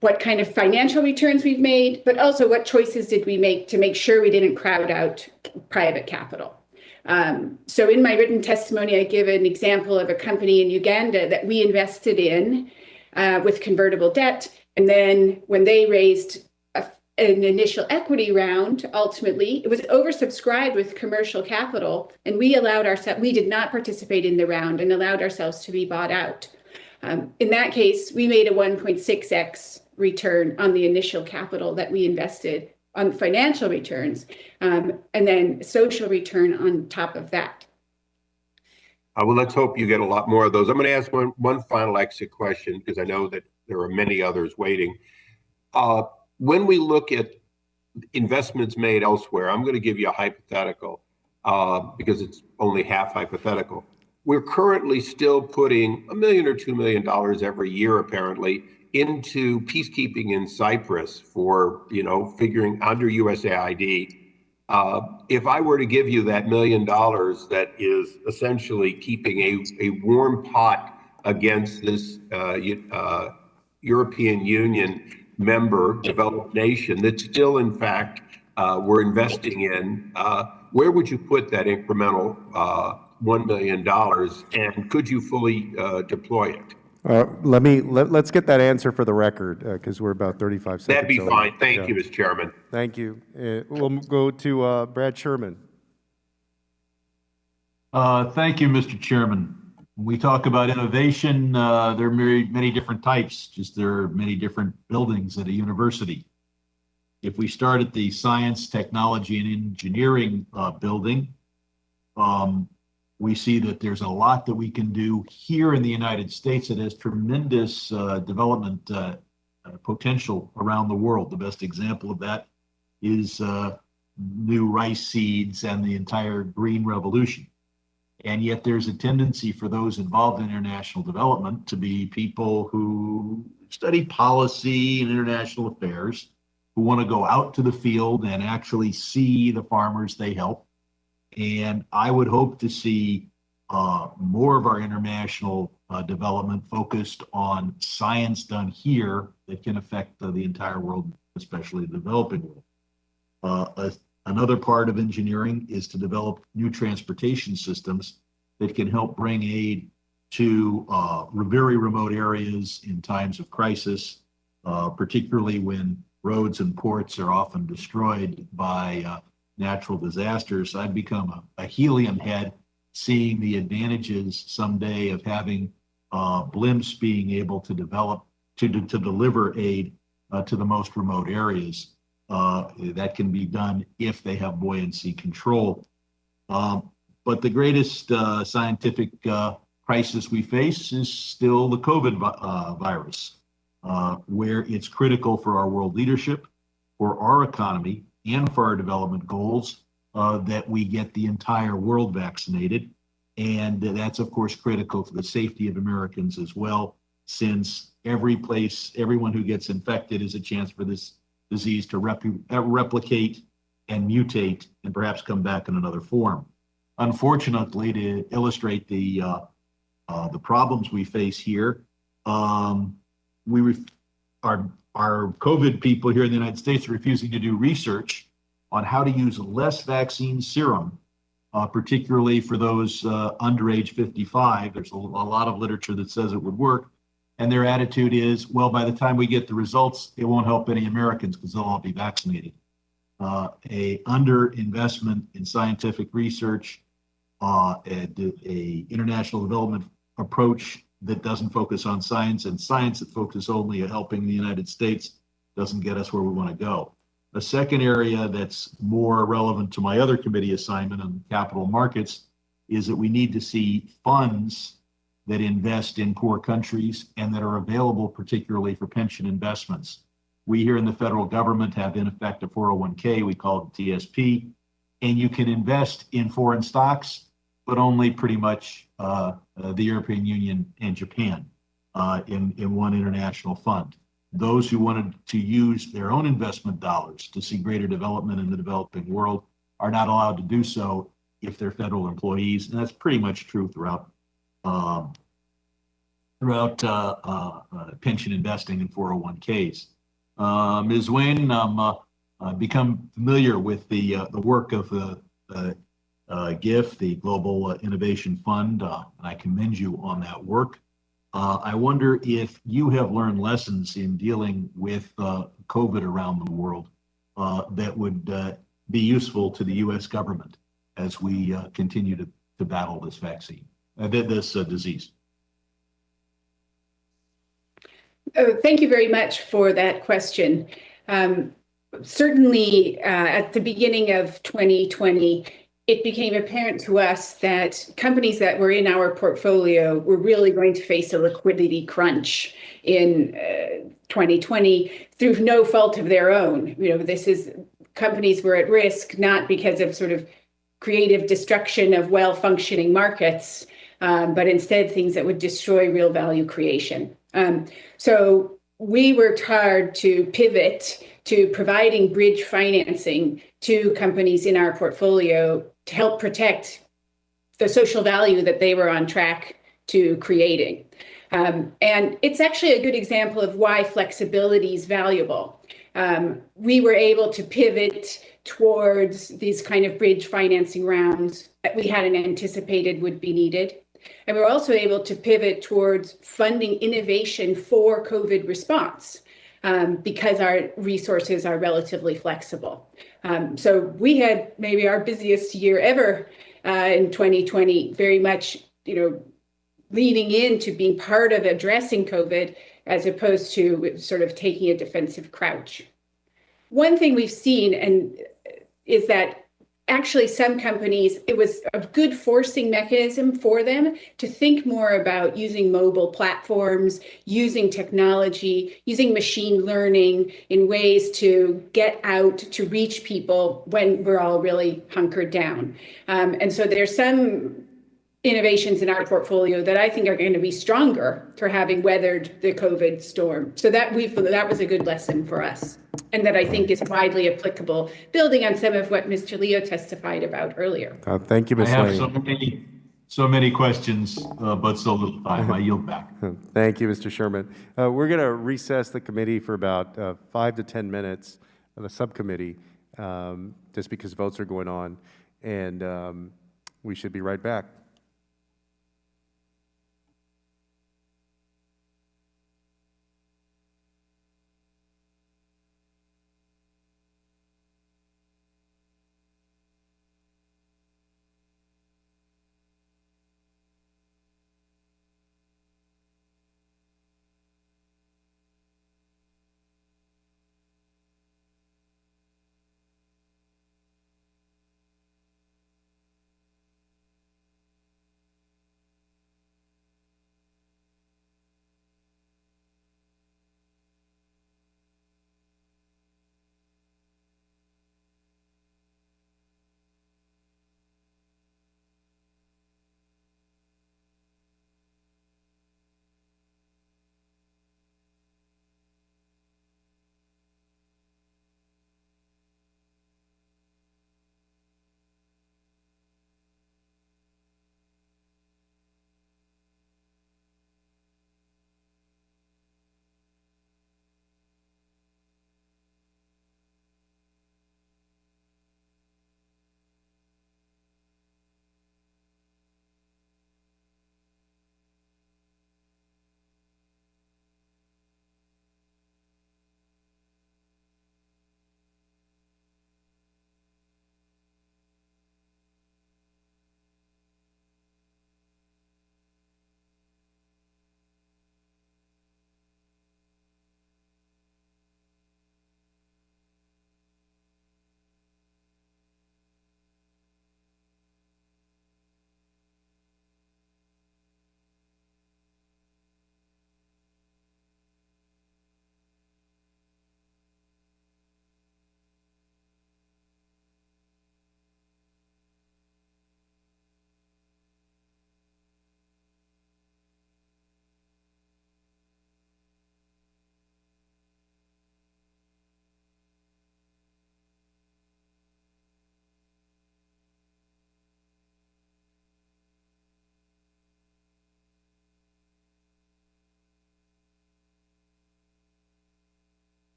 what kind of financial returns we've made, but also what choices did we make to make sure we didn't crowd out private capital. So in my written testimony, I give an example of a company in Uganda that we invested in with convertible debt. And then when they raised an initial equity round, ultimately, it was oversubscribed with commercial capital. And we did not participate in the round and allowed ourselves to be bought out. In that case, we made a 1.6x return on the initial capital that we invested on financial returns, and then social return on top of that. Well, let's hope you get a lot more of those. I'm going to ask one final exit question because I know that there are many others waiting. When we look at investments made elsewhere, I'm going to give you a hypothetical because it's only half hypothetical. We're currently still putting $1 million or $2 million every year, apparently, into peacekeeping in Cyprus for, figuring under USAID. If I were to give you that $1 million that is essentially keeping a warm pot against this European Union member developed nation that still, in fact, we're investing in, where would you put that incremental $1 million, and could you fully deploy it? Let's get that answer for the record because we're about 35 seconds. That'd be over. fine. Thank you, Mr. Chairman. Thank you. We'll go to Brad Sherman. Thank you, Mr. Chairman. When we talk about innovation, there are many different types. There are many different buildings at a university. If we start at the science, technology, and engineering building, we see that there's a lot that we can do here in the United States that has tremendous development potential around the world. The best example of that is new rice seeds and the entire green revolution. And yet there's a tendency for those involved in international development to be people who study policy and international affairs, who want to go out to the field and actually see the farmers they help. And I would hope to see more of our international development focused on science done here that can affect the entire world, especially the developing world. Another part of engineering is to develop new transportation systems that can help bring aid to very remote areas in times of crisis, particularly when roads and ports are often destroyed by natural disasters. I've become a helium head, seeing the advantages someday of having blimps being able to develop, to deliver aid to the most remote areas. That can be done if they have buoyancy control. But the greatest scientific crisis we face is still the COVID virus, where it's critical for our world leadership, for our economy, and for our development goals that we get the entire world vaccinated. And that's, of course, critical for the safety of Americans as well, since everyone who gets infected is a chance for this disease to replicate and mutate and perhaps come back in another form. Unfortunately, to illustrate the problems we face here, our COVID people here in the United States are refusing to do research on how to use less vaccine serum, particularly for those under age 55. There's a lot of literature that says it would work. And their attitude is, well, by the time we get the results, it won't help any Americans because they'll all be vaccinated. A underinvestment in scientific research, a international development approach that doesn't focus on science, and science that focuses only on helping the United States doesn't get us where we want to go. A second area that's more relevant to my other committee assignment on capital markets is that we need to see funds that invest in poor countries and that are available particularly for pension investments. We here in the federal government have in effect a 401k, we call it TSP, and you can invest in foreign stocks, but only pretty much the European Union and Japan in one international fund. Those who wanted to use their own investment dollars to see greater development in the developing world are not allowed to do so if they're federal employees, and that's pretty much true throughout pension investing in 401ks. Ms. Zwane, I've become familiar with the work of the GIF, the Global Innovation Fund, and I commend you on that work. I wonder if you have learned lessons in dealing with COVID around the world that would be useful to the U.S. government as we continue to battle this disease. Thank you very much for that question. Certainly, at the beginning of 2020, it became apparent to us that companies that were in our portfolio were really going to face a liquidity crunch in 2020 through no fault of their own. Companies were at risk, not because of sort of creative destruction of well-functioning markets, but instead things that would destroy real value creation. So we worked hard to pivot to providing bridge financing to companies in our portfolio to help protect the social value that they were on track to creating. And it's actually a good example of why flexibility is valuable. We were able to pivot towards these kind of bridge financing rounds that we hadn't anticipated would be needed. And we're also able to pivot towards funding innovation for COVID response because our resources are relatively flexible. So we had maybe our busiest year ever in 2020, very much, leaning into being part of addressing COVID as opposed to sort of taking a defensive crouch. One thing we've seen is that actually some companies, it was a good forcing mechanism for them to think more about using mobile platforms, using technology, using machine learning in ways to get out to reach people when we're all really hunkered down. And so there's some innovations in our portfolio that I think are going to be stronger for having weathered the COVID storm. So that was a good lesson for us, and that I think is widely applicable, building on some of what Mr. Leo testified about earlier. Thank you, Ms. I have Zwane. so many questions, but so little time. I yield back. Thank you, Mr. Sherman. We're going to recess the committee for about 5 to 10 minutes, the subcommittee, just because votes are going on, and we should be right back.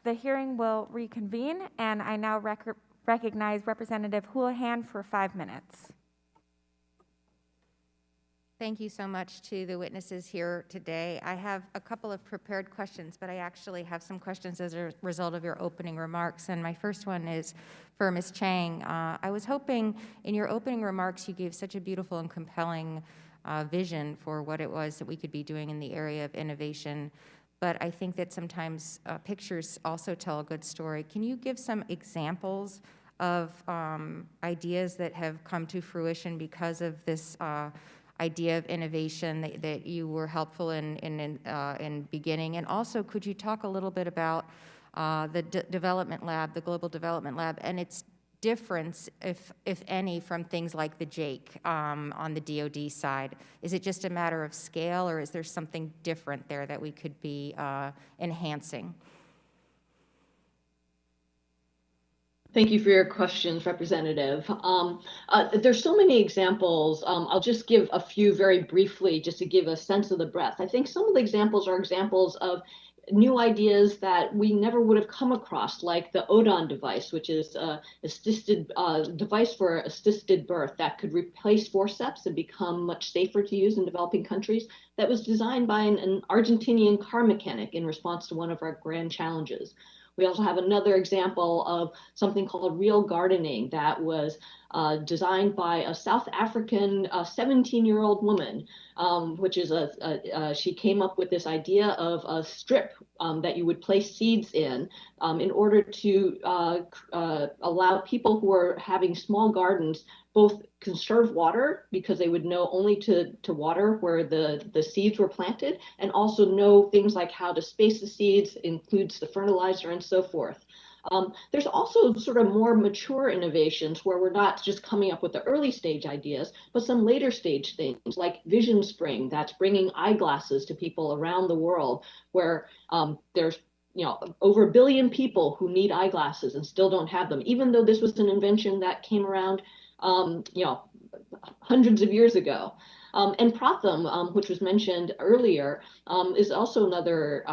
The hearing will reconvene, and I now recognize Representative Houlihan for 5 minutes. Thank you so much to the witnesses here today. I have a couple of prepared questions, but I actually have some questions as a result of your opening remarks. And my first one is for Ms. Chang. I was hoping in your opening remarks you gave such a beautiful and compelling vision for what it was that we could be doing in the area of innovation. But I think that sometimes pictures also tell a good story. Can you give some examples of ideas that have come to fruition because of this idea of innovation that you were helpful in beginning? And also, could you talk a little bit about the development lab, the Global Development Lab, and its difference, if any, from things like the JAKE on the DoD side? Is it just a matter of scale, or is there something different there that we could be enhancing? Thank you for your questions, Representative. There's so many examples. I'll just give a few very briefly, just to give a sense of the breadth. I think some of the examples are examples of new ideas that we never would have come across, like the ODON device, which is a assisted device for assisted birth that could replace forceps and become much safer to use in developing countries. That was designed by an Argentinian car mechanic in response to one of our grand challenges. We also have another example of something called real gardening that was designed by a South African 17-year-old woman, which is she came up with this idea of a strip that you would place seeds in order to allow people who are having small gardens both conserve water, because they would know only to water where the seeds were planted, and also know things like how to space the seeds, includes the fertilizer and so forth. There's also sort of more mature innovations where we're not just coming up with the early stage ideas, but some later stage things like Vision Spring, that's bringing eyeglasses to people around the world, where there's over 1 billion people who need eyeglasses and still don't have them, even though this was an invention that came around hundreds of years ago. And Pratham, which was mentioned earlier, is also another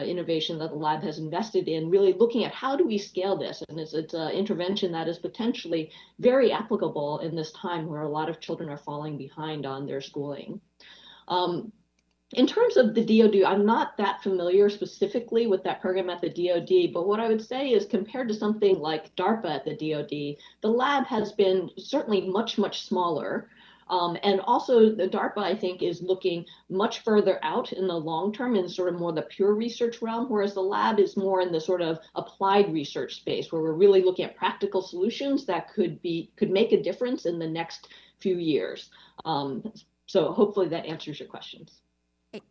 innovation that the lab has invested in, really looking at how do we scale this. And it's an intervention that is potentially very applicable in this time where a lot of children are falling behind on their schooling. In terms of the DoD, I'm not that familiar specifically with that program at the DoD, but what I would say is, compared to something like DARPA at the DoD, the lab has been certainly much, much smaller. And also the DARPA, I think, is looking much further out in the long term in sort of more the pure research realm, whereas the lab is more in the sort of applied research space, where we're really looking at practical solutions that could make a difference in the next few years. So hopefully that answers your questions.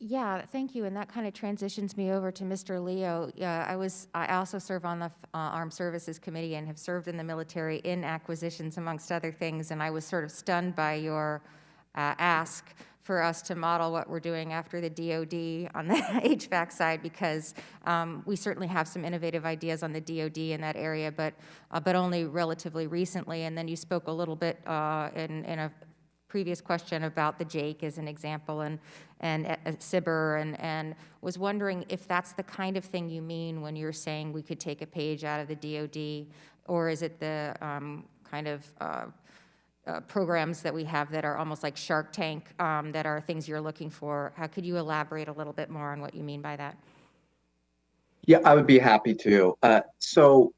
Yeah, thank you. And that kind of transitions me over to Mr. Leo. I also serve on the Armed Services Committee and have served in the military in acquisitions, amongst other things. And I was sort of stunned by your ask for us to model what we're doing after the DoD on the HVAC side, because we certainly have some innovative ideas on the DoD in that area, but only relatively recently. And then you spoke a little bit in a previous question about the JAKE as an example, and CIBR, and was wondering if that's the kind of thing you mean when you're saying we could take a page out of the DoD, or is it the kind of programs that we have that are almost like Shark Tank, that are things you're looking for? How could you elaborate a little bit more on what you mean by that? Yeah, I would be happy to. So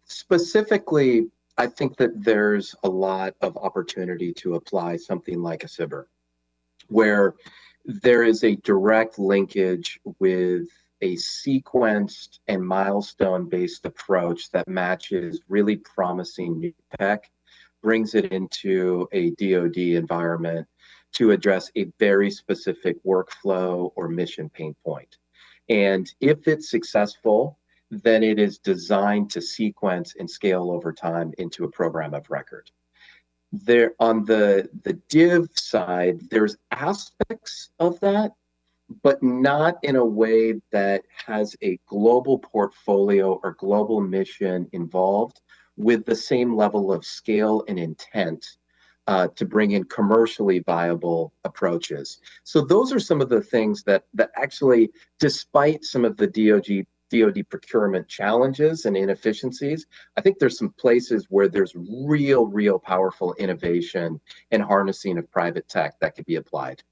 specifically, I think that there's a lot of opportunity to apply something like a CIBR, where there is a direct linkage with a sequenced and milestone-based approach that matches really promising new tech, brings it into a DoD environment to address a very specific workflow or mission pain point. And if it's successful, then it is designed to sequence and scale over time into a program of record. There, on the DIV side, there's aspects of that, but not in a way that has a global portfolio or global mission involved with the same level of scale and intent to bring in commercially viable approaches. So those are some of the things that actually, despite some of the DoD procurement challenges and inefficiencies, I think there's some places where there's real powerful innovation and harnessing of private tech that could be applied.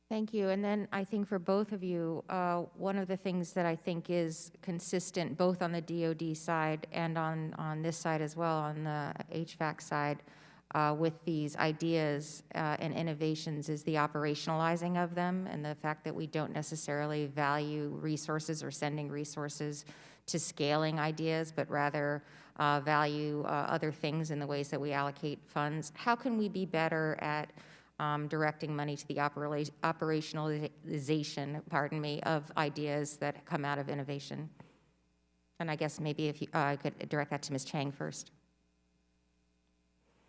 Thank you. And then I think for both of you, one of the things that I think is consistent both on the DoD side and on this side as well, on the HVAC side, with these ideas and innovations is the operationalizing of them and the fact that we don't necessarily value resources or sending resources to scaling ideas, but rather value other things in the ways that we allocate funds. How can we be better at directing money to the operationalization, of ideas that come out of innovation? And I guess maybe if I could direct that to Ms. Chang first.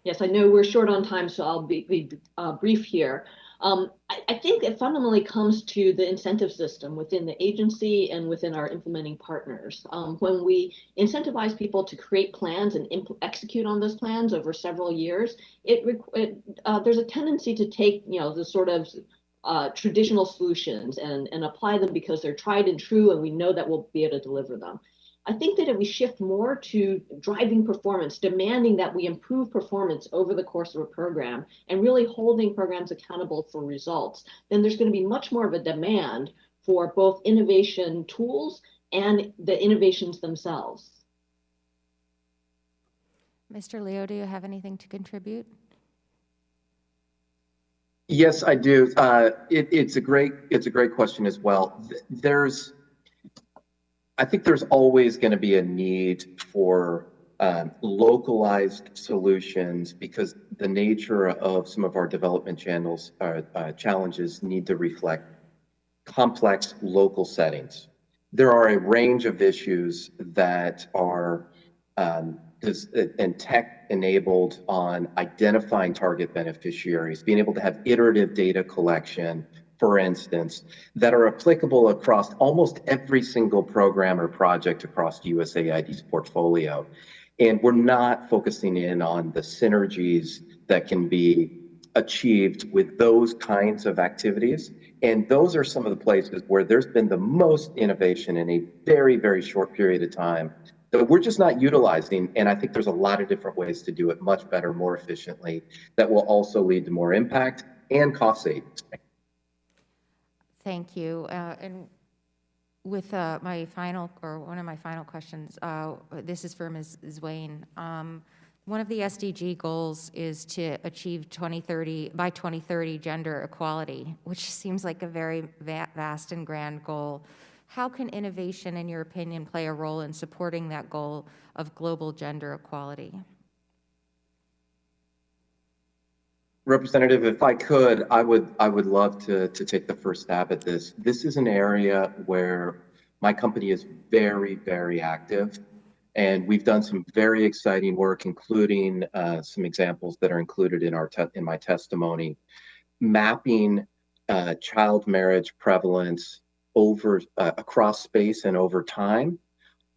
Yes, I know we're short on time, so I'll be brief here. I think it fundamentally comes to the incentive system within the agency and within our implementing partners. When we incentivize people to create plans and execute on those plans over several years, there's a tendency to take the sort of traditional solutions and apply them because they're tried and true, and we know that we'll be able to deliver them. I think that if we shift more to driving performance, demanding that we improve performance over the course of a program and really holding programs accountable for results, then there's going to be much more of a demand for both innovation tools and the innovations themselves. Mr. Leo, do you have anything to contribute? Yes, I do. It's a great question as well. I think there's always going to be a need for localized solutions because the nature of some of our development challenges need to reflect complex local settings. There are a range of issues that are and tech enabled on identifying target beneficiaries, being able to have iterative data collection, for instance, that are applicable across almost every single program or project across USAID's portfolio. And we're not focusing in on the synergies that can be achieved with those kinds of activities. And those are some of the places where there's been the most innovation in a very short period of time that we're just not utilizing. And I think there's a lot of different ways to do it much better, more efficiently, that will also lead to more impact and cost savings. Thank you. And with my final, or one of my final questions, this is for Ms. Zwane. One of the SDG goals is to achieve by 2030 gender equality, which seems like a very vast and grand goal. How can innovation, in your opinion, play a role in supporting that goal of global gender equality? Representative, if I could, I would love to take the first stab at this. This is an area where my company is very active, and we've done some very exciting work, including some examples that are included in my testimony, mapping child marriage prevalence across space and over time,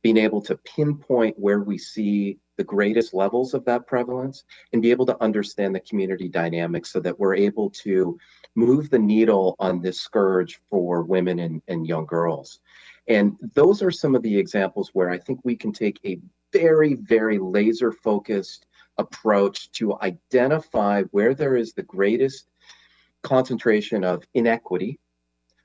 being able to pinpoint where we see the greatest levels of that prevalence and be able to understand the community dynamics so that we're able to move the needle on this scourge for women and young girls. And those are some of the examples where I think we can take a very laser focused approach to identify where there is the greatest concentration of inequity,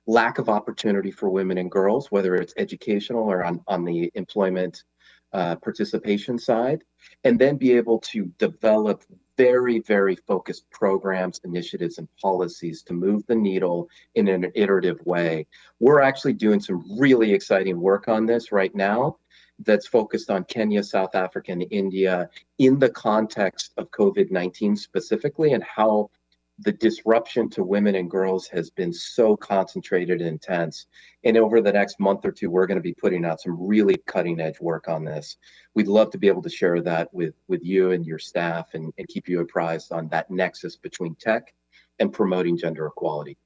lack of opportunity for women and girls, whether it's educational or on the employment participation side, and then be able to develop very focused programs, initiatives, and policies to move the needle in an iterative way. We're actually doing some really exciting work on this right now that's focused on Kenya, South Africa, and India in the context of COVID-19 specifically, and how the disruption to women and girls has been so concentrated and intense. And over the next month or two, we're going to be putting out some really cutting edge work on this. We'd love to be able to share that with you and your staff and keep you apprised on that nexus between tech and promoting gender equality.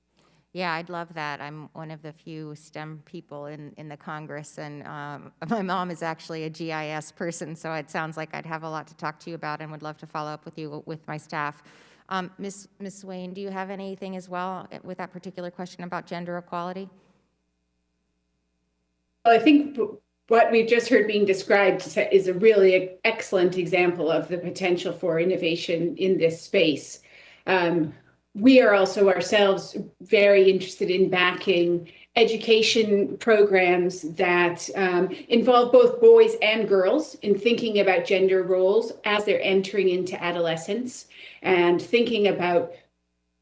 Yeah, I'd love that. I'm one of the few STEM people in the Congress, and my mom is actually a GIS person, so it sounds like I'd have a lot to talk to you about and would love to follow up with you with my staff. Ms. Zwane, do you have anything as well with that particular question about gender equality? I think what we've just heard being described is a really excellent example of the potential for innovation in this space. We are also ourselves very interested in backing education programs that involve both boys and girls in thinking about gender roles as they're entering into adolescence, and thinking about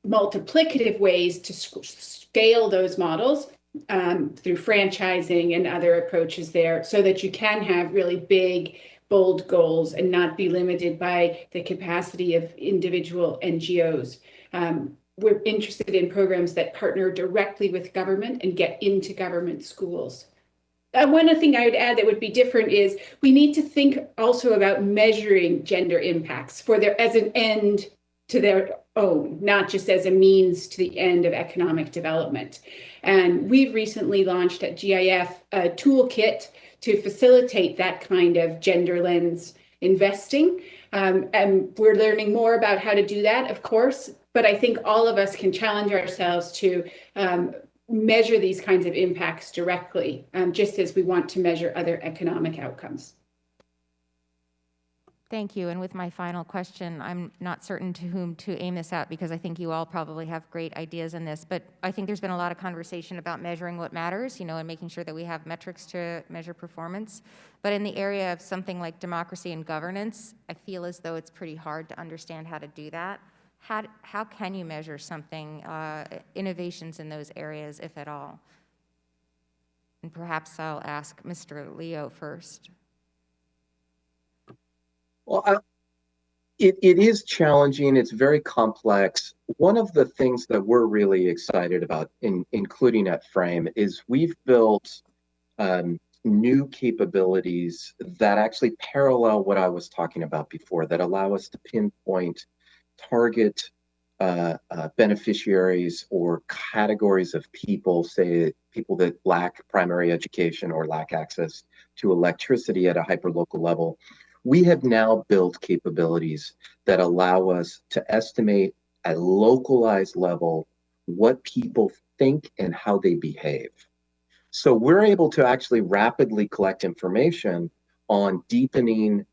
multiplicative ways to scale those models through franchising and other approaches there, so that you can have really big, bold goals and not be limited by the capacity of individual NGOs. We're interested in programs that partner directly with government and get into government schools. One thing I would add that would be different is we need to think also about measuring gender impacts for their as an end to their own, not just as a means to the end of economic development. And we've recently launched at GIF a toolkit to facilitate that kind of gender lens investing. And we're learning more about how to do that, of course, but I think all of us can challenge ourselves to measure these kinds of impacts directly, just as we want to measure other economic outcomes. Thank you. And with my final question, I'm not certain to whom to aim this at, because I think you all probably have great ideas in this, but I think there's been a lot of conversation about measuring what matters, and making sure that we have metrics to measure performance. But in the area of something like democracy and governance, I feel as though it's pretty hard to understand how to do that. How can you measure something, innovations in those areas, if at all? And perhaps I'll ask Mr. Leo first. Well, it is challenging. It's very complex. One of the things that we're really excited about, including at Fraym, is we've built new capabilities that actually parallel what I was talking about before, that allow us to pinpoint target beneficiaries or categories of people, say people that lack primary education or lack access to electricity at a hyperlocal level. We have now built capabilities that allow us to estimate at localized level what people think and how they behave. So we're able to actually rapidly collect information on deepening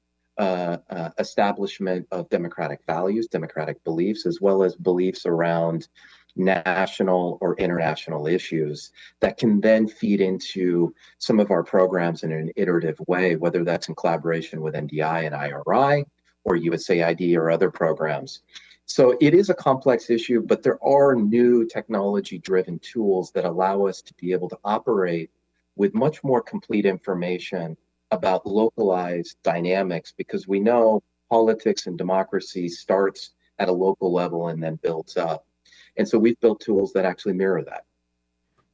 establishment of democratic values, democratic beliefs, as well as beliefs around national or international issues that can then feed into some of our programs in an iterative way, whether that's in collaboration with NDI and IRI or USAID or other programs. So it is a complex issue, but there are new technology-driven tools that allow us to be able to operate with much more complete information about localized dynamics, because we know politics and democracy starts at a local level and then builds up. And so we've built tools that actually mirror that.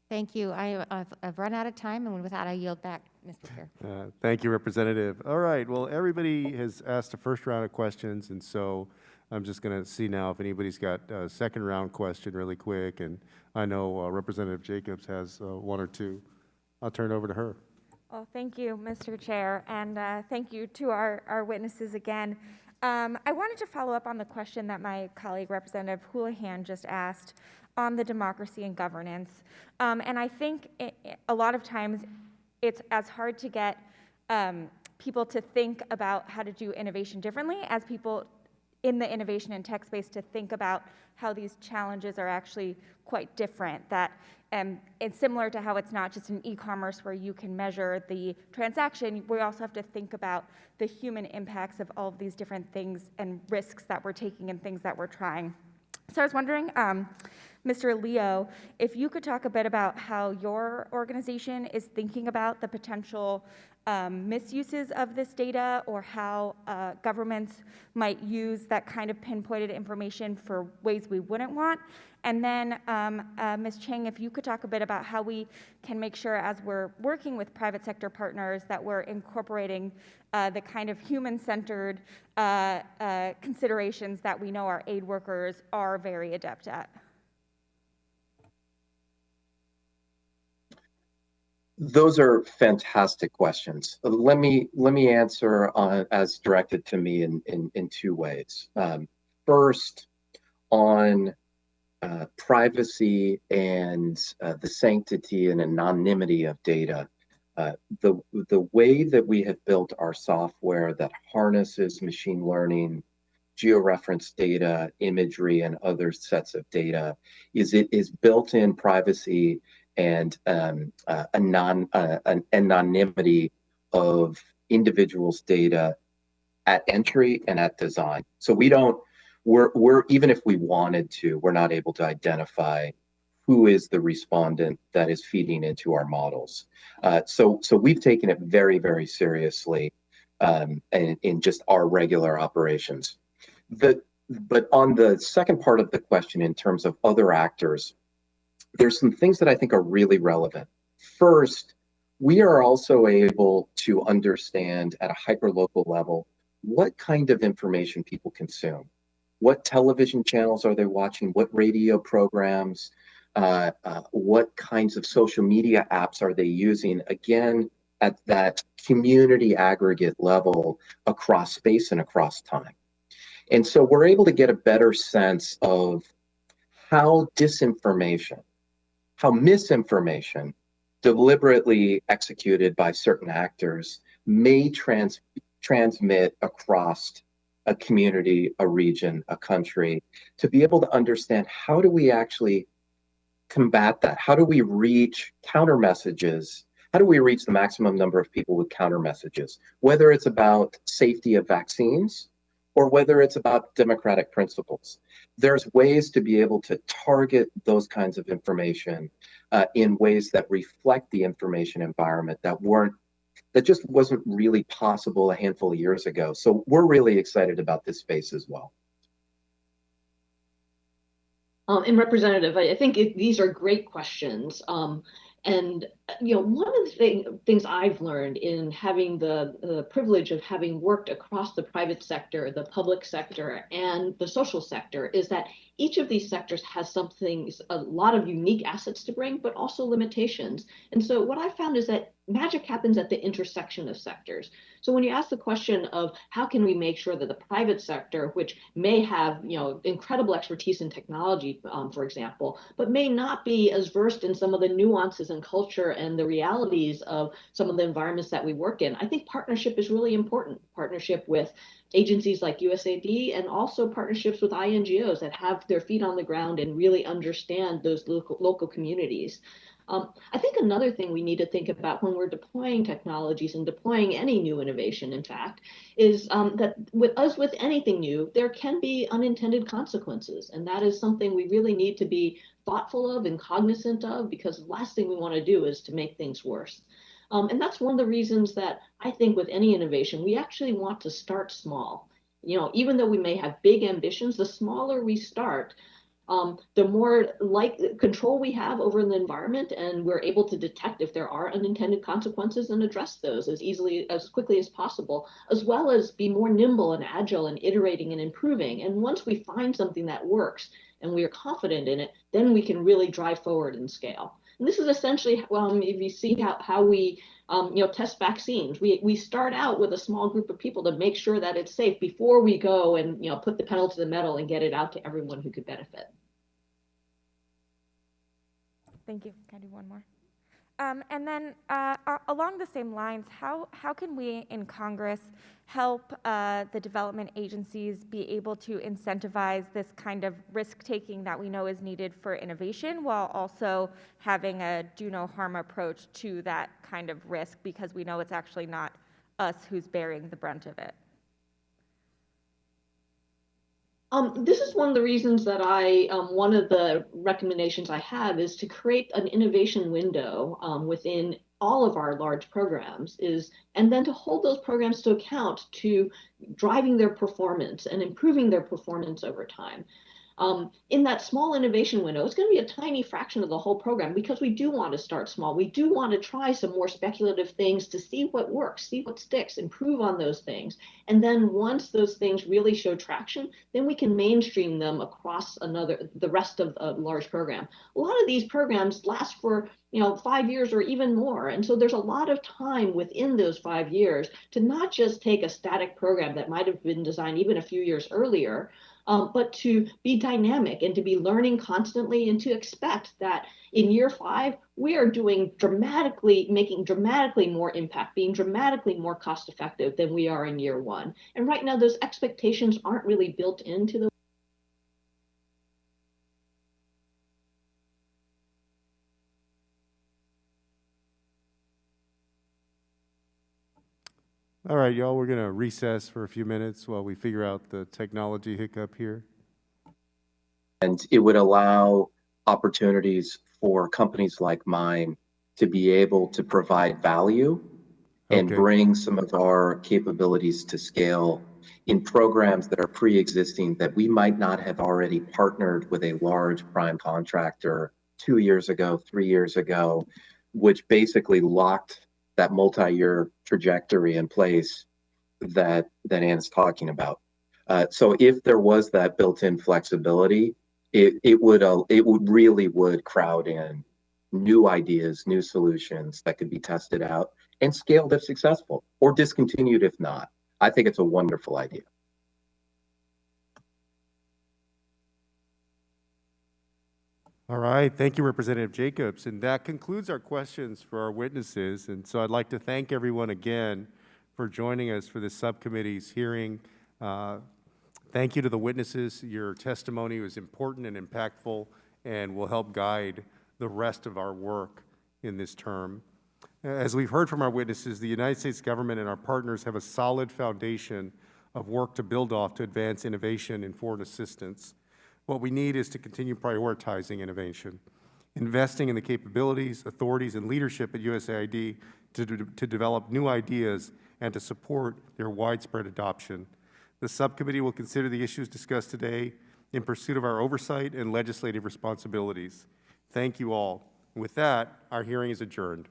Thank you. I've run out of time, and with that, I yield back, Mr. Chair. Thank you, Representative. All right, well, everybody has asked a first round of questions, and so I'm just going to see now if anybody's got a second round question really quick, and I know Representative Jacobs has one or two. I'll turn it over to her. Well, thank you, Mr. Chair, and thank you to our witnesses again. I wanted to follow up on the question that my colleague, Representative Houlihan, just asked on the democracy and governance. And I think a lot of times it's as hard to get people to think about how to do innovation differently as people in the innovation and tech space to think about how these challenges are actually quite different. That it's similar to how it's not just in e-commerce where you can measure the transaction. We also have to think about the human impacts of all of these different things and risks that we're taking and things that we're trying. So I was wondering, Mr. Leo, if you could talk a bit about how your organization is thinking about the potential misuses of this data, or how governments might use that kind of pinpointed information for ways we wouldn't want. And then, Ms. Chang, if you could talk a bit about how we can make sure, as we're working with private sector partners, that we're incorporating the kind of human-centered considerations that we know our aid workers are very adept at. Those are fantastic questions. Let me answer as directed to me in two ways. First, on privacy and the sanctity and anonymity of data. The way that we have built our software that harnesses machine learning, georeference data, imagery, and other sets of data is built-in privacy and anonymity of individuals' data at entry and at design. So we're even if we wanted to, we're not able to identify who is the respondent that is feeding into our models. So we've taken it very, very seriously in just our regular operations. But on the second part of the question, in terms of other actors, there's some things that I think are really relevant. First, we are also able to understand at a hyperlocal level what kind of information people consume. What television channels are they watching? What radio programs? What kinds of social media apps are they using? Again, at that community aggregate level across space and across time. And so we're able to get a better sense of how disinformation, how misinformation deliberately executed by certain actors may transmit across a community, a region, a country, to be able to understand how do we actually combat that? How do we reach counter messages? How do we reach the maximum number of people with counter messages? Whether it's about safety of vaccines or whether it's about democratic principles. There's ways to be able to target those kinds of information in ways that reflect the information environment that just wasn't really possible a handful of years ago. So we're really excited about this space as well. And Representative, I think these are great questions. And one of the things I've learned in having the privilege of having worked across the private sector, the public sector, and the social sector is that each of these sectors has a lot of unique assets to bring, but also limitations. And so what I found is that magic happens at the intersection of sectors. So when you ask the question of how can we make sure that the private sector, which may have incredible expertise in technology, for example, but may not be as versed in some of the nuances and culture and the realities of some of the environments that we work in, I think partnership is really important. Partnership with agencies like USAID and also partnerships with INGOs that have their feet on the ground and really understand those local communities. I think another thing we need to think about when we're deploying technologies and deploying any new innovation, in fact, is that with anything new, there can be unintended consequences. And that is something we really need to be thoughtful of and cognizant of, because the last thing we want to do is to make things worse. And that's one of the reasons that I think with any innovation, we actually want to start small. Even though we may have big ambitions, the smaller we start, the more control we have over the environment, and we're able to detect if there are unintended consequences and address those as quickly as possible, as well as be more nimble and agile and iterating and improving. And once we find something that works and we are confident in it, then we can really drive forward and scale. And this is essentially, if you see how we test vaccines, we start out with a small group of people to make sure that it's safe before we go and put the pedal to the metal and get it out to everyone who could benefit. Thank you. Can I do one more? And then along the same lines, how can we in Congress help the development agencies be able to incentivize this kind of risk-taking that we know is needed for innovation, while also having a do-no-harm approach to that kind of risk, because we know it's actually not us who's bearing the brunt of it? This is one of the reasons that one of the recommendations I have is to create an innovation window within all of our large programs, and then to hold those programs to account to driving their performance and improving their performance over time. In that small innovation window, it's going to be a tiny fraction of the whole program, because we do want to start small. We do want to try some more speculative things to see what works, see what sticks, improve on those things. And then once those things really show traction, then we can mainstream them across the rest of a large program. A lot of these programs last for 5 years or even more. And so there's a lot of time within those 5 years to not just take a static program that might have been designed even a few years earlier, but to be dynamic and to be learning constantly and to expect that in year 5, we are making dramatically more impact, being dramatically more cost effective than we are in year 1. And right now, those expectations aren't really built into the All right, y'all, we're going to recess for a few minutes while we figure out the technology hiccup here. And it would allow opportunities for companies like mine to be able to provide value and bring some of our capabilities to scale in programs that are pre-existing that we might not have already partnered with a large prime contractor 2 years ago, 3 years ago, which basically locked that multi-year trajectory in place that Ann's talking about. So if there was that built-in flexibility, it would crowd in new ideas, new solutions that could be tested out and scaled if successful, or discontinued if not. I think it's a wonderful idea. All right, thank you, Representative Jacobs. And that concludes our questions for our witnesses. And so I'd like to thank everyone again for joining us for this subcommittee's hearing. Thank you to the witnesses. Your testimony was important and impactful and will help guide the rest of our work in this term. As we've heard from our witnesses, the United States government and our partners have a solid foundation of work to build off to advance innovation in foreign assistance. What we need is to continue prioritizing innovation, investing in the capabilities, authorities, and leadership at USAID to develop new ideas and to support their widespread adoption. The subcommittee will consider the issues discussed today in pursuit of our oversight and legislative responsibilities. Thank you all. With that, our hearing is adjourned.